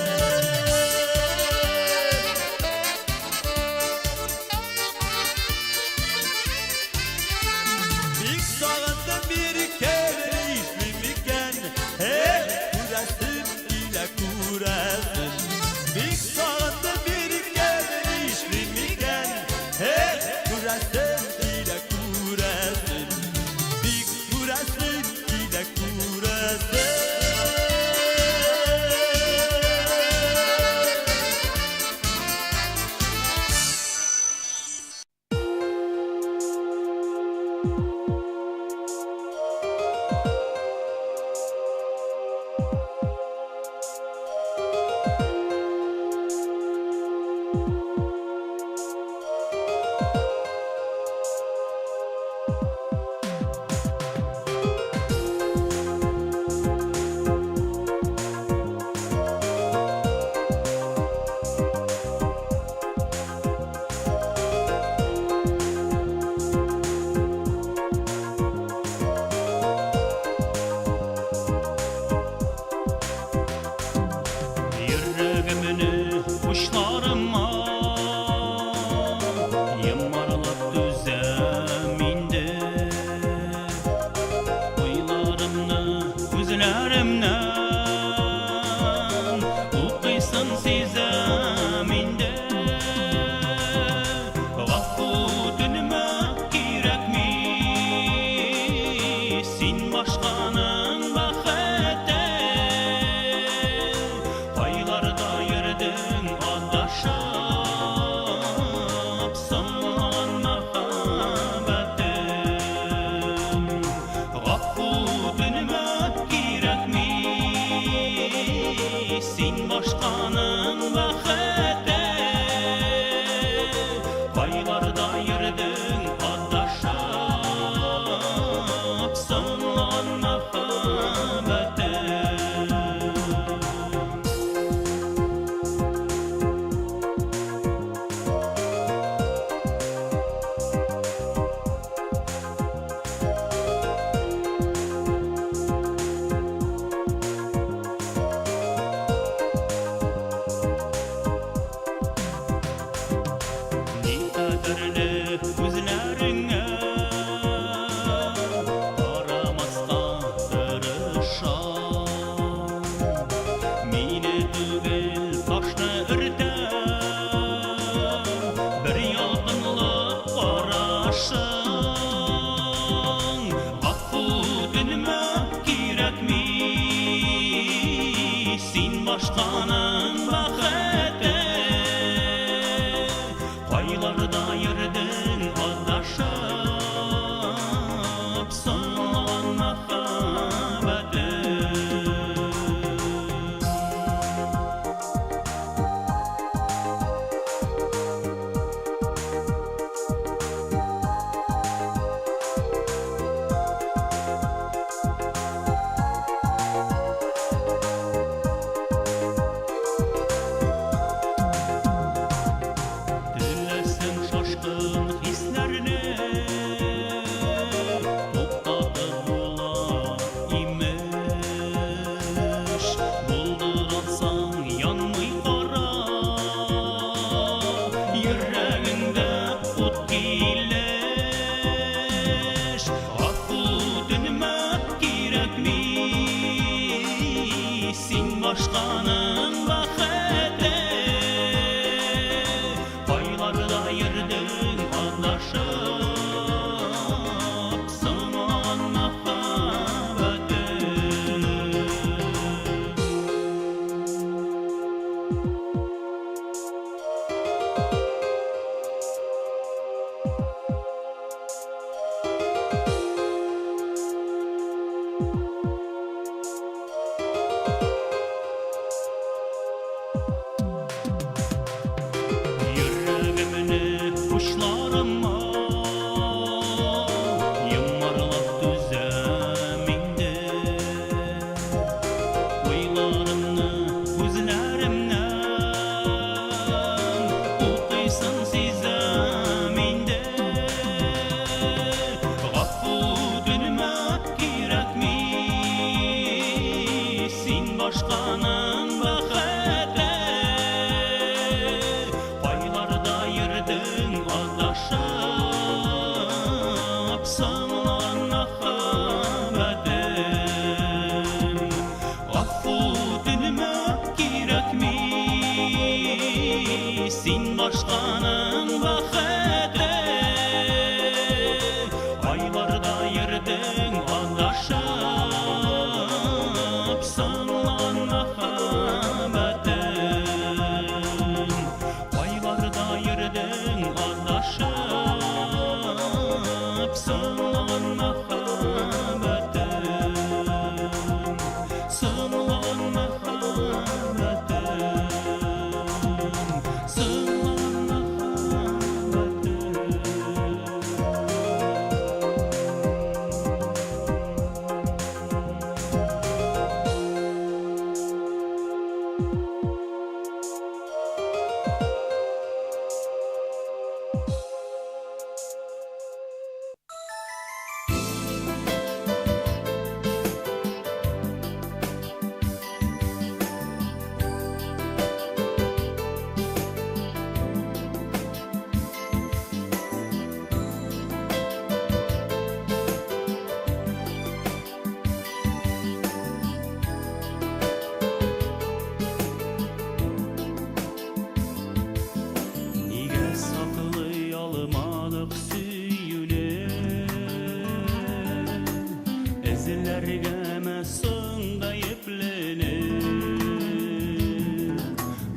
Әргәмә соңда епленер,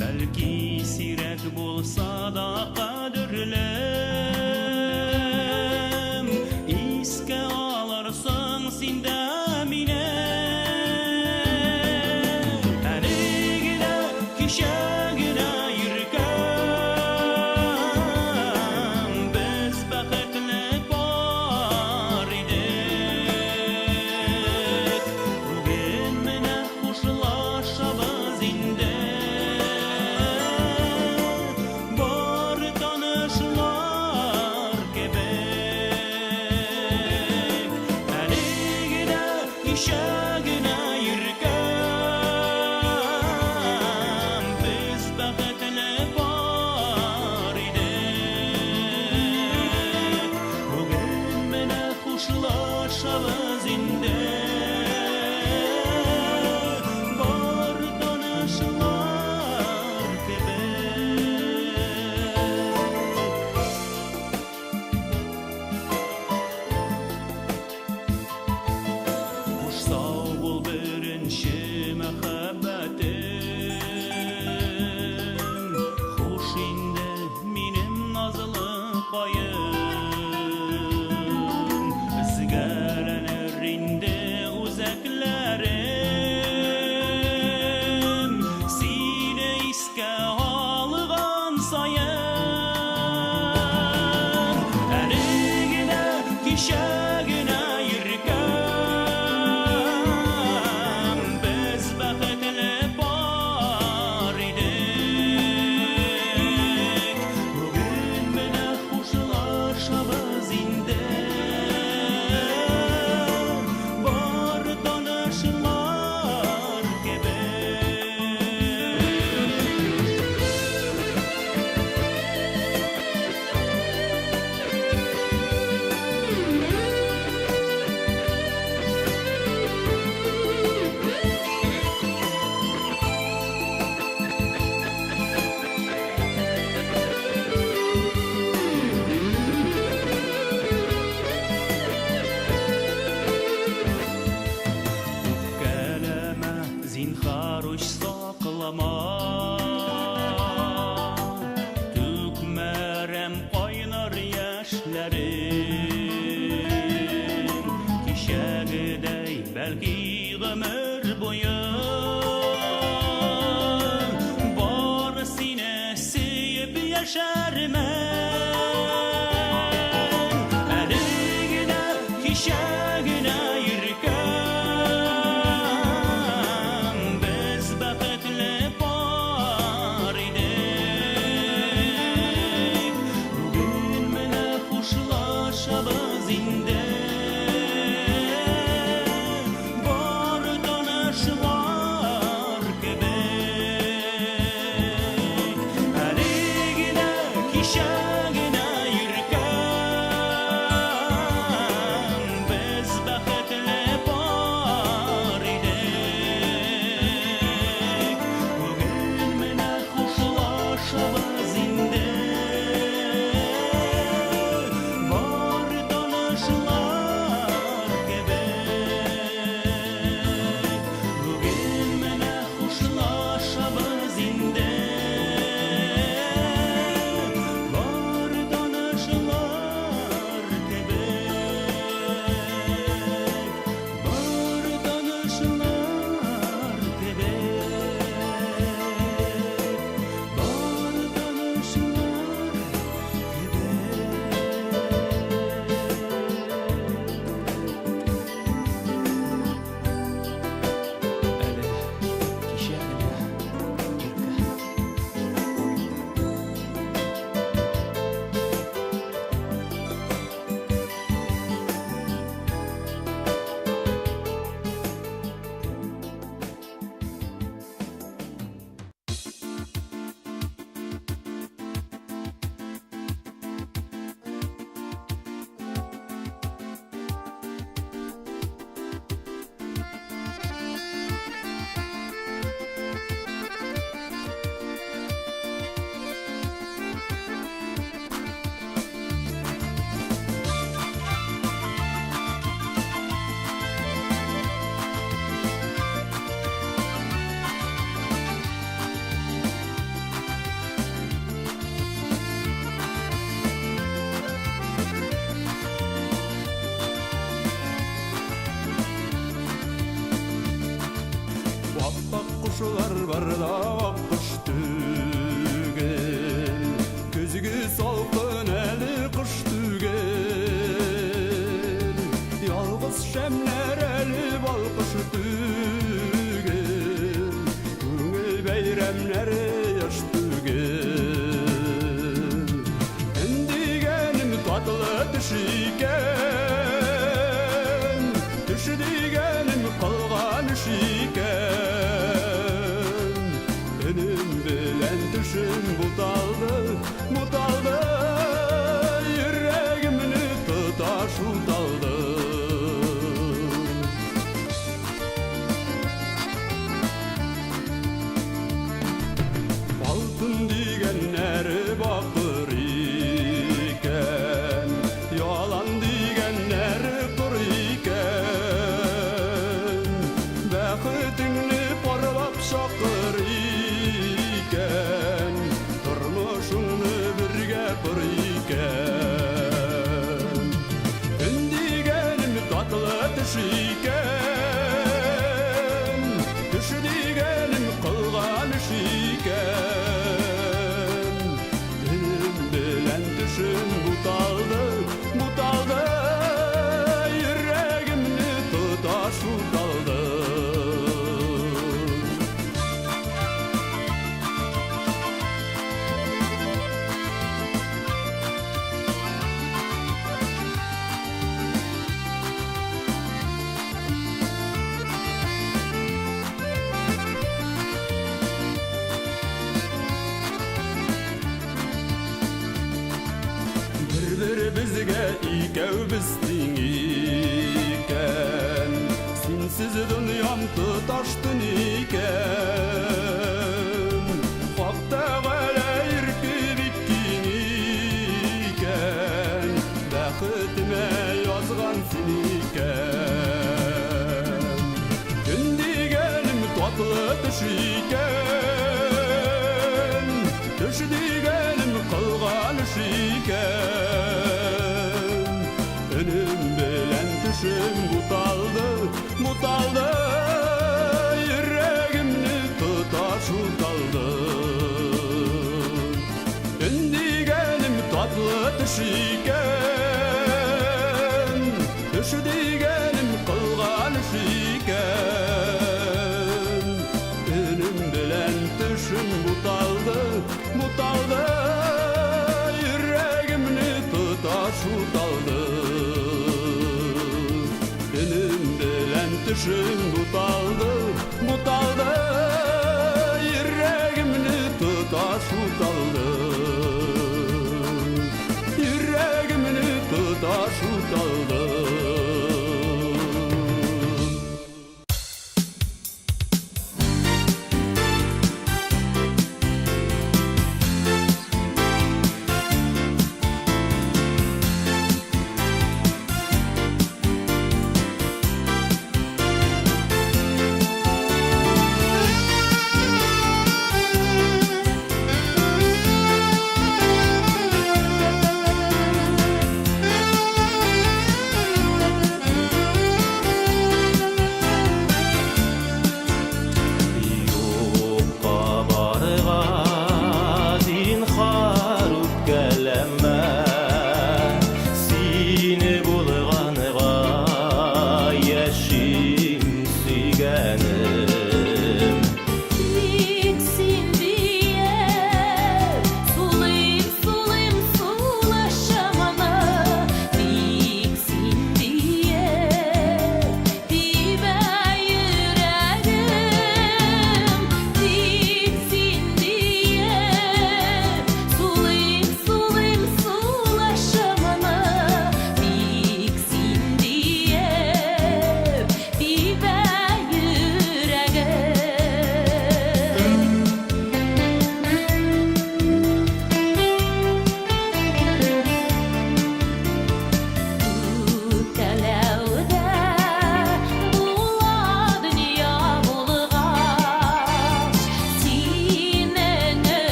бәлки сирәк булса да кадерлем, искә алырсың син дә мине. Әле генә кичә генә йөргән, без бәхетле бар идек. Бүген менә хушлашабыз инде. Бар танышлар кебек. Әле генә кичә генә йөргән, без бәхетле бар идек. Бүген менә хушлашабыз инде. Бар танышлар кебек. Хуш сау бул беренче мәхәббәтем, хуш инде минем назлы каем, өзгәләнер инде үзәкләрем, сине искә алган саен. Әле генә кичә генә йөргән, без бәхетле бар идек. Бүген менә хушлашабыз инде. Бар танышлар кебек. Кәләмә зинһар уч саклама, түкмәрәм кайнар яшьләрем. Кичәгедәй бәлки гомер буе, бар сине сөеп яшәрмен. Әле генә кичә генә йөргән, без бәхетле бар идек. Бүген менә хушлашабыз инде. Бар танышлар кебек. Әле генә кичә генә йөргән, без бәхетле Ошолар барда аккыш түгел, көзгө салкын әлі кыш түгел, ялгыз шемнер әлі балкыш түгел, көңіл бәйрәмнәр яш түгел. Әндигәнем татлы төш икән, төш дигәнем калган эш икән. Өнем белән төшем буталды, буталды, йөрәгемне тоташ уталды. Алтын дигәннәре бакыр икән, ялан дигәннәре кыр икән. Бәхетеңне парлап шакыр икән, тормышыңны бергә кыр икән. Көн дигәнем татлы төш икән, төш дигәнем кылган эш икән. Өнем белән төшем буталды, буталды, йөрәгемне тоташ уталды. Бер безгә икәүбез тиң икән, синсез дөньям тоташтын икән. Хак Тәгалә ирке бик киң икән, бәхетемә язган син икән. Көн дигәнем татлы төш икән, төш дигәнем кылган эш икән. Өнем белән төшем буталды, буталды, йөрәгемне тоташ уталды. Көн дигәнем татлы төш икән, төш дигәнем кылган эш икән. Өнем белән төшем буталды, буталды, йөрәгемне тоташ уталды. Өнем белән төшем буталды, буталды, йөрәгемне тоташ уталды. Йөрәгемне тоташ уталды.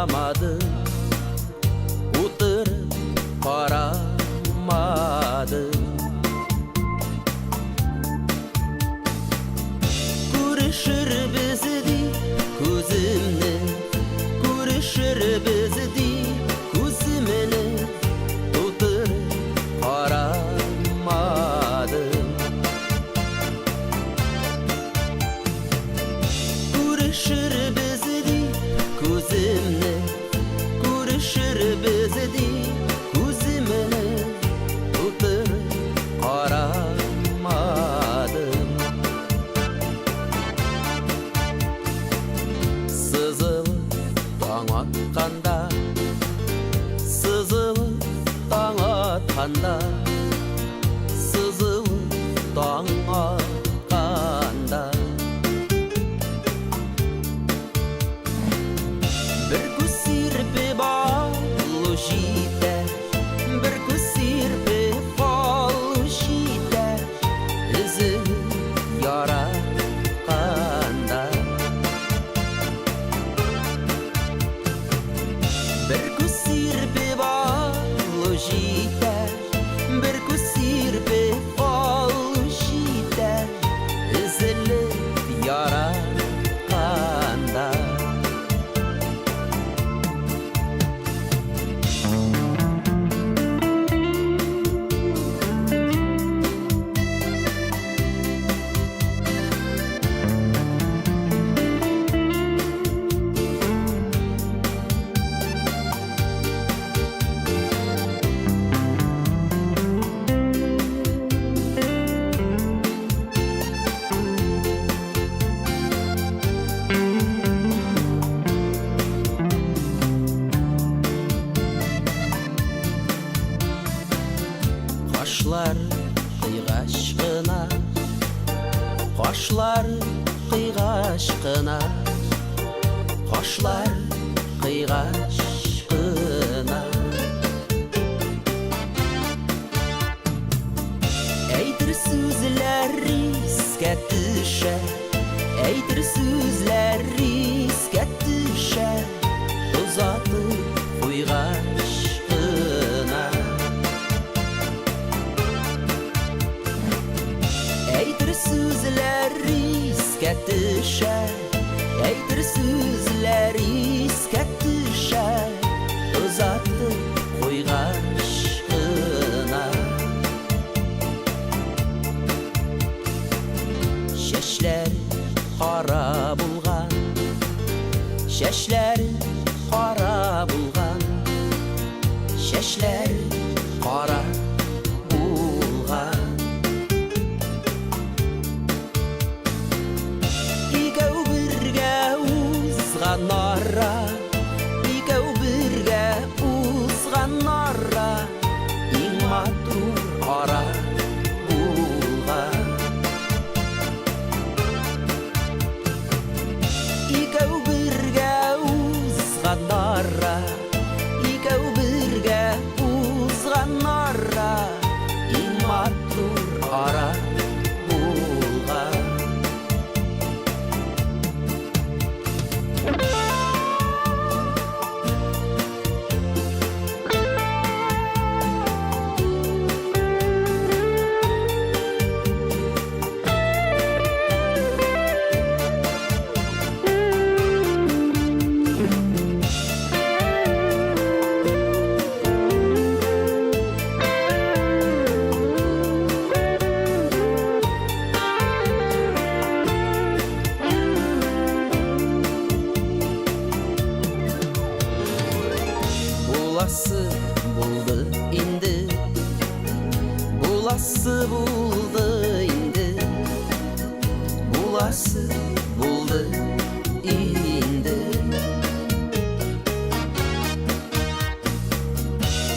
Karamadım, oturup karamadım. Kuruşur bizdi kuzimni, kuruşur bizdi kuzimni, oturup karamadım. Kuruşur bizdi kuzimni, kuruşur bizdi kuzimni, oturup karamadım. Sızılıp taң atқанда, sızılıp taң atқанда, sızılıp taң atқанда. Bir күз серпіп алу жетер, bir күз серпіп алу жетер, үзіліп яратқанда. Bir күз серпіп алу жетер, bir күз серпіп алу жетер, үзіліп яратқанда. Қошлар қиғаш қына, қошлар қиғаш қына, қошлар қиғаш қына. Әйтір сөзләр ескә төшә, әйтір сөзләр ескә төшә, ұзатып қойғаш қына. Әйтір сөзләр ескә төшә, әйтір сөзләр ескә төшә, ұзатып қойғаш қына. Шәчләр қара булган, шәчләр қара булган, шәчләр қара булган. Икәү бергә узганнара, икәү бергә узганнара, иң матур ара булган. Икәү бергә узганнара, икәү бергә узганнара, иң матур ара булган. Буласы булды инде, буласы булды инде, буласы булды инде.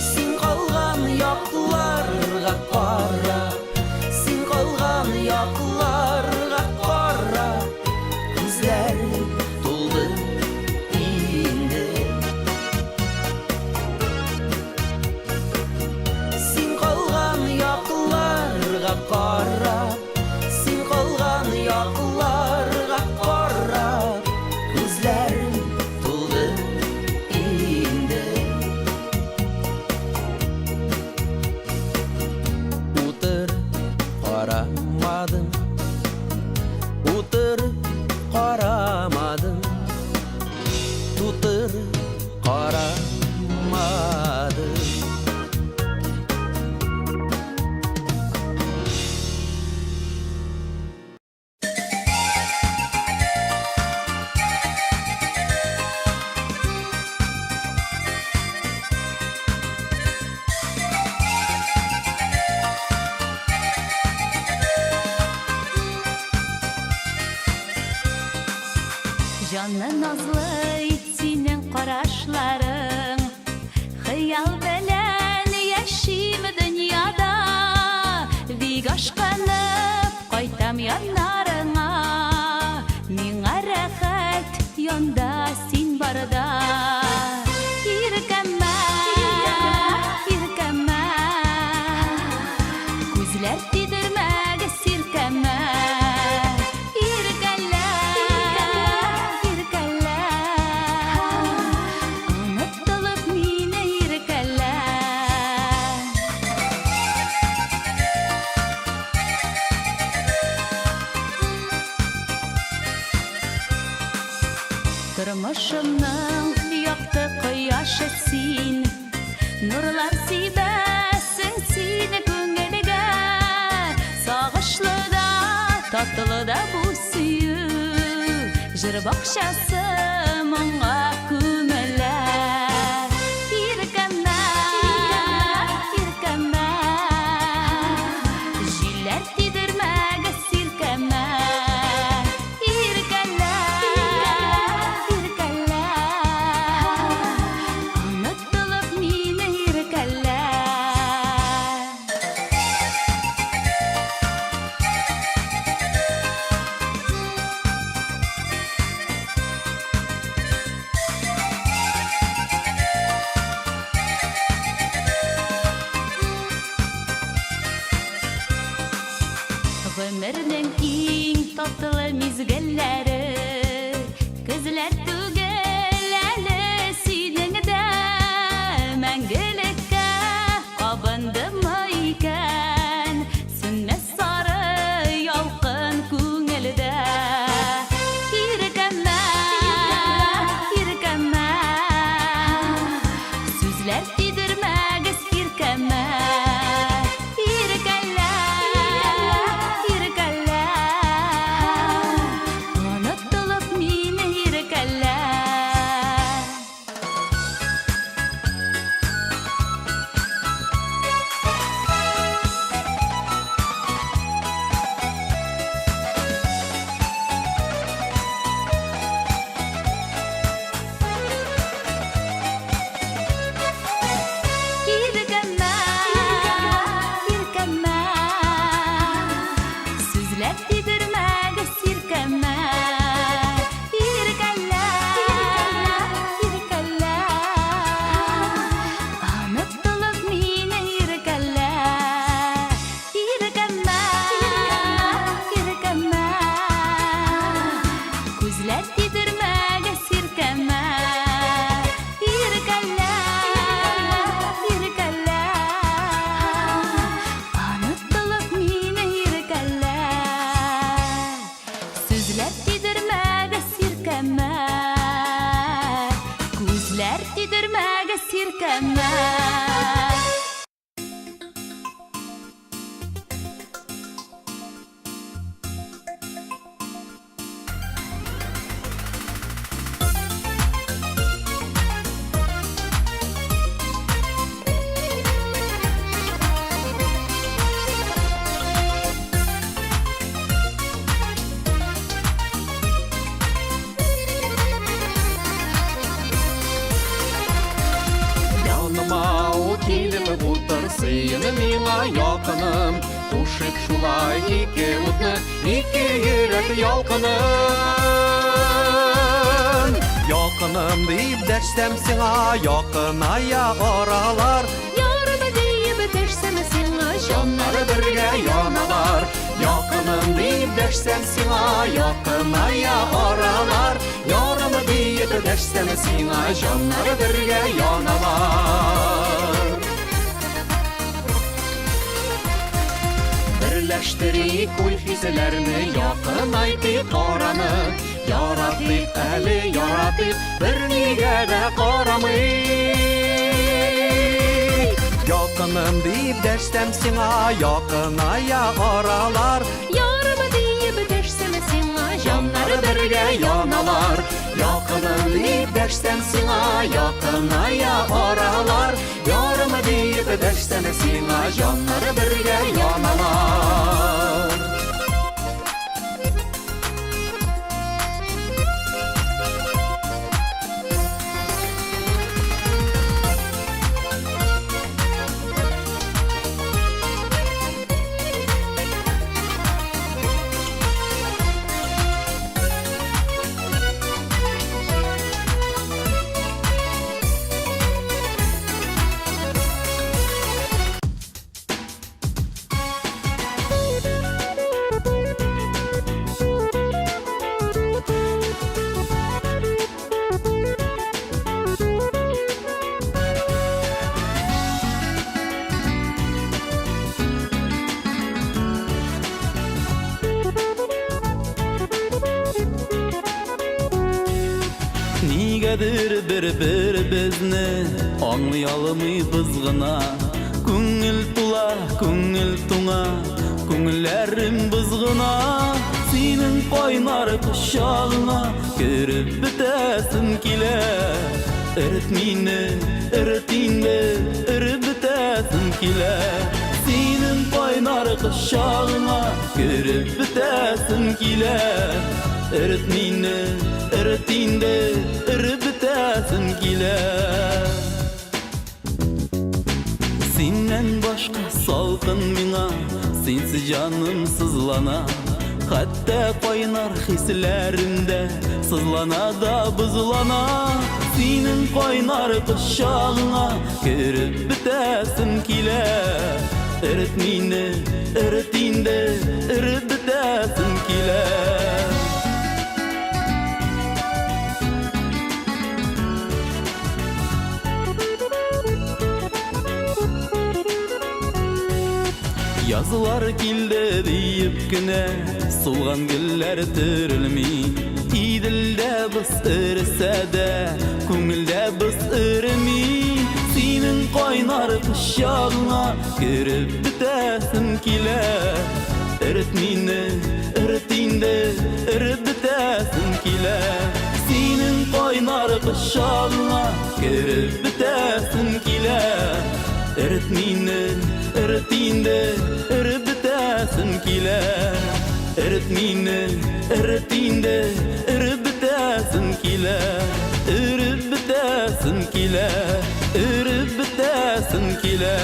Син калган якларга карап, син калган якларга карап, күзләре тулды инде. Син калган якларга карап, син калган якларга карап, da irkama irkama Күзләр тидермәгә сиркәмә иркәлә иркәлә Онытылып мине иркәлә Тормышымның якты кояшы син Нурлар сибәсең сине күңелгә Сагышлы да, татлы да бу сөю Җыр бакчасы моңа күмелә Иркәмә, иркәмә Җилләр тидермәгә сиркәмә Иркәлә, иркәлә Онытылып мине иркәлә Гомернең иң татлы мизгелләре Күзләр түгел әле синең дә Мәңгелеккә кабындымы икән Сүнмәс сары ялкын күңелдә Иркәмә, иркәмә Сүзләр тидермәгез иркәмә Иркәлә, иркәлә Онытылып мине иркәлә Иркәмә, иркәмә Сүзләр тидермәгез иркәмә Иркәлә, иркәлә Онытылып мине иркәлә Иркәмә, иркәмә Күзләр тидермәгез иркәмә Иркәлә, иркәлә Онытылып мине иркәлә Сүзләр тидермәгез иркәмә Күзләр тидермәгез иркәмә Яныма ул килеп утырсын миңа якыным Кушып шулай ике утны, ике йөрәк ялкынын Якыным дип дәшсәм сиңа, якыная аралар Ярымы диеп дәшсәм сиңа, Җаннары бергә яналар Якыным дип дәшсәм сиңа, якыная аралар Ярымы диеп дәшсәм сиңа, җаннары бергә яналар Берләштерик уй хисләрне, якынайтыйк араны Яратыйк әле, яратыйк, бернигә дә карамыйк Якыным дип дәшсәм сиңа, якыная аралар Ярымы диеп дәшсәм сиңа, Җаннары бергә яналар Якыным дип дәшсәм сиңа, якыная аралар Ярымы диеп дәшсәм сиңа, җаннары бергә яналар Nedir bir-birimizni anlayalımız gına Көңіл тула, көңіл туңа Көңілләрім бызғына Сенің қойнар құшағыңа Кіріп бітәсім келе Үріт мені, үріт инді Үріп бітәсім келе Сенің қойнар құшағыңа Кіріп бітәсім келе Үріт мені, үріт инді Үріп бітәсім келе Сеннен башқа салқын миңа Сенсіз жаным сызлана Хәтта қойнар хисләрімдә Сызлана да бұзылана Сенің қойнар құшағыңа Кіріп бітәсім келе Үріт мені, үріт инді Үріп бітәсім келе Yazılar kilde deyip güne Solgan güller türülmey İdilde biz ırsa da Köngülde biz ırmey Senin koynar kuşağına Kırıp bitesin kile Ürüt meni, ürüt indi Ürüp bitesin kile Senin koynar kuşağına Kırıp bitesin kile Ürüt meni, ürüt indi Ürüp bitesin kile Ürüt meni, ürüt indi Ürüp bitesin kile Ürüp bitesin kile Ürüp bitesin kile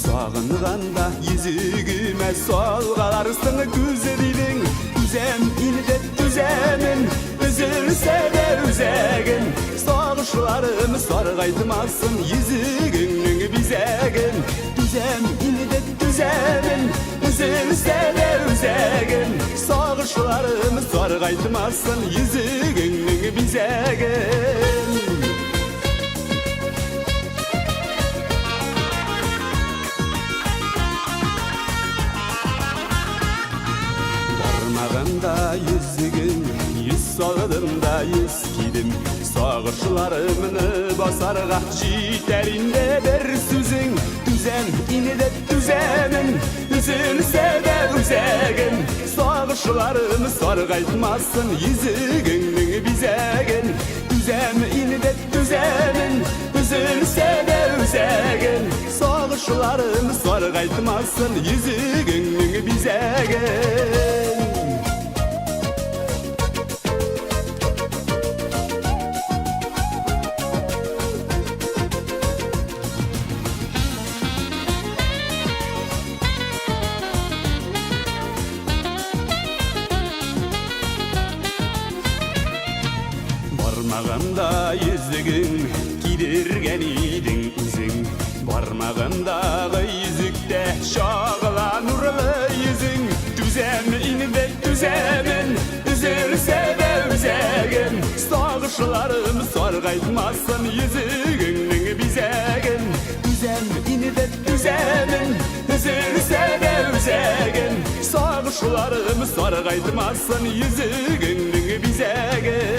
Sağınğanda yüzügüme solğalarsın güzeliydin Üzem ilde düzemin üzülse de üzegin Soğuşlarımı sorğaytmasın yüzügünün bizegin Üzem ilde düzemin üzülse de üzegin Soğuşlarımı sorğaytmasın yüzügünün bizegin Barmağında yüzügün, yüz soğudumda yüz kidim Soğuşlarımını basarga jiterinde bir süzün Düzen inide düzemin, üzülse de üzegin Soğuşlarımı sorğaytmasın yüzügünün bizegin Düzen inide düzemin, üzülse de üzegin Soğuşlarımı sorğaytmasın yüzügünün bizegin Barmağımda yüzügün gidirgen idin üzün Barmağımдағы yüzükte şağla nurlu yüzün Düzem inide düzemin üzülse de üzegin Soğuşlarım sorğaytmasın yüzügünün bizegin Düzem inide düzemin üzülse de üzegin Soğuşlarım sorğaytmasın yüzügünün bizegin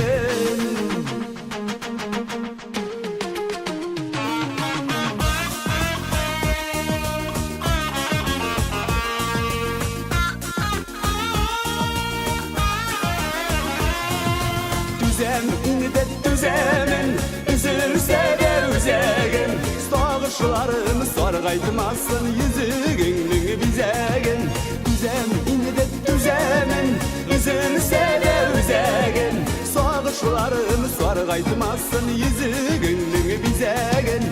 Düzem inide düzemin üzülse de üzegin Soğuşlarımı sorğaytmasın yüzügünün bizegin Düzem inide düzemin üzülse de üzegin Soğuşlarımı sorğaytmasın yüzügünün bizegin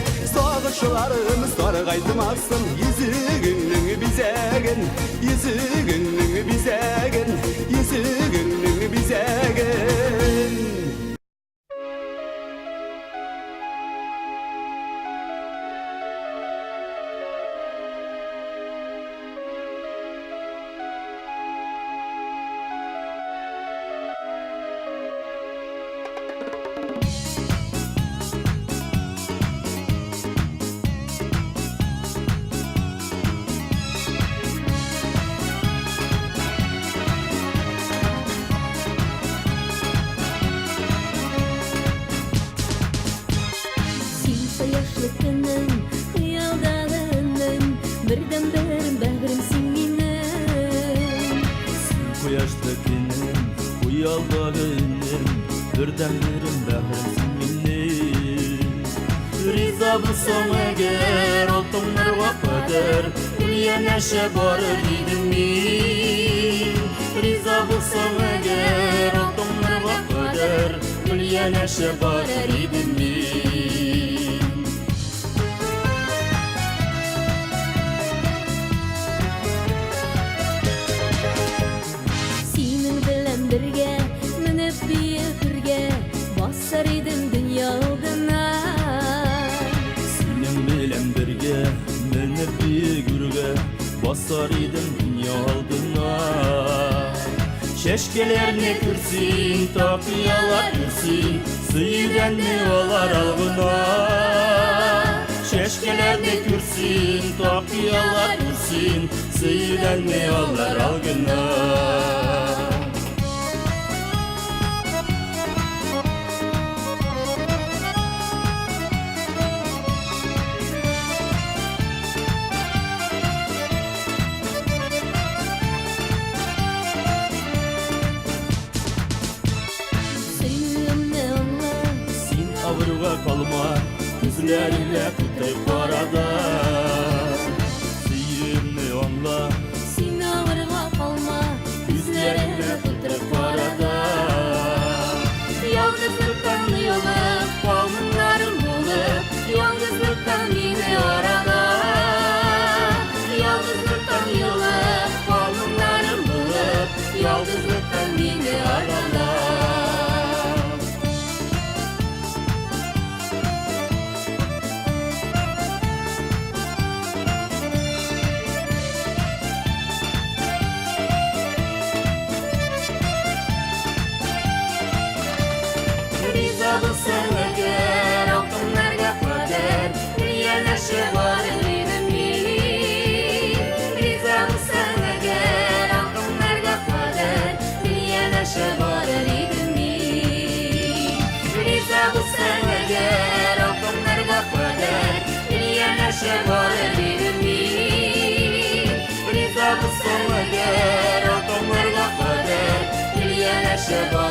Komşularımız sargaytmasın yüzüğünün bizegen, yüzüğünün bizegen, yüzüğünün bizegen. Yaşlıkının, hıyaldalının, birden bir bägrimsin minin. Koyaşlıkının, uyaldalının, birden birim bägrimsin minin. Riza bulsam eger, altınlarga kadar, dünya neşe barır idim min. Riza bulsam eger, altınlarga kadar, dünya neşe barır idim min. Birge, minip birge, basar idim dünya aldına. Senin bilen birge, minip birge, basar idim dünya aldına. Şeşkelerine kürsin, tapiyalar kürsin, sıyıdan ne olar algına. Şeşkelerine kürsin, tapiyalar kürsin, sıyıdan ne olar algına. Avruga kalma, gözlerinle kutlayıp arada. Sıyımını anla, Sen avruga kalma, gözlerinle kutlayıp arada. Yalnızlıktan yolup, kalınlarım bulup, yalnızlıktan yine arada. Yalnızlıktan yolup, kalınlarım bulup, yalnızlıktan yine arada. Bulsan eger, altınlarga kadar, dünya neşe barır idim min. Riza bulsan eger, altınlarga kadar, dünya neşe barır idim min. Riza bulsan eger, altınlarga kadar, dünya neşe barır idim min. Riza bulsan eger, altınlarga kadar, dünya neşe barır.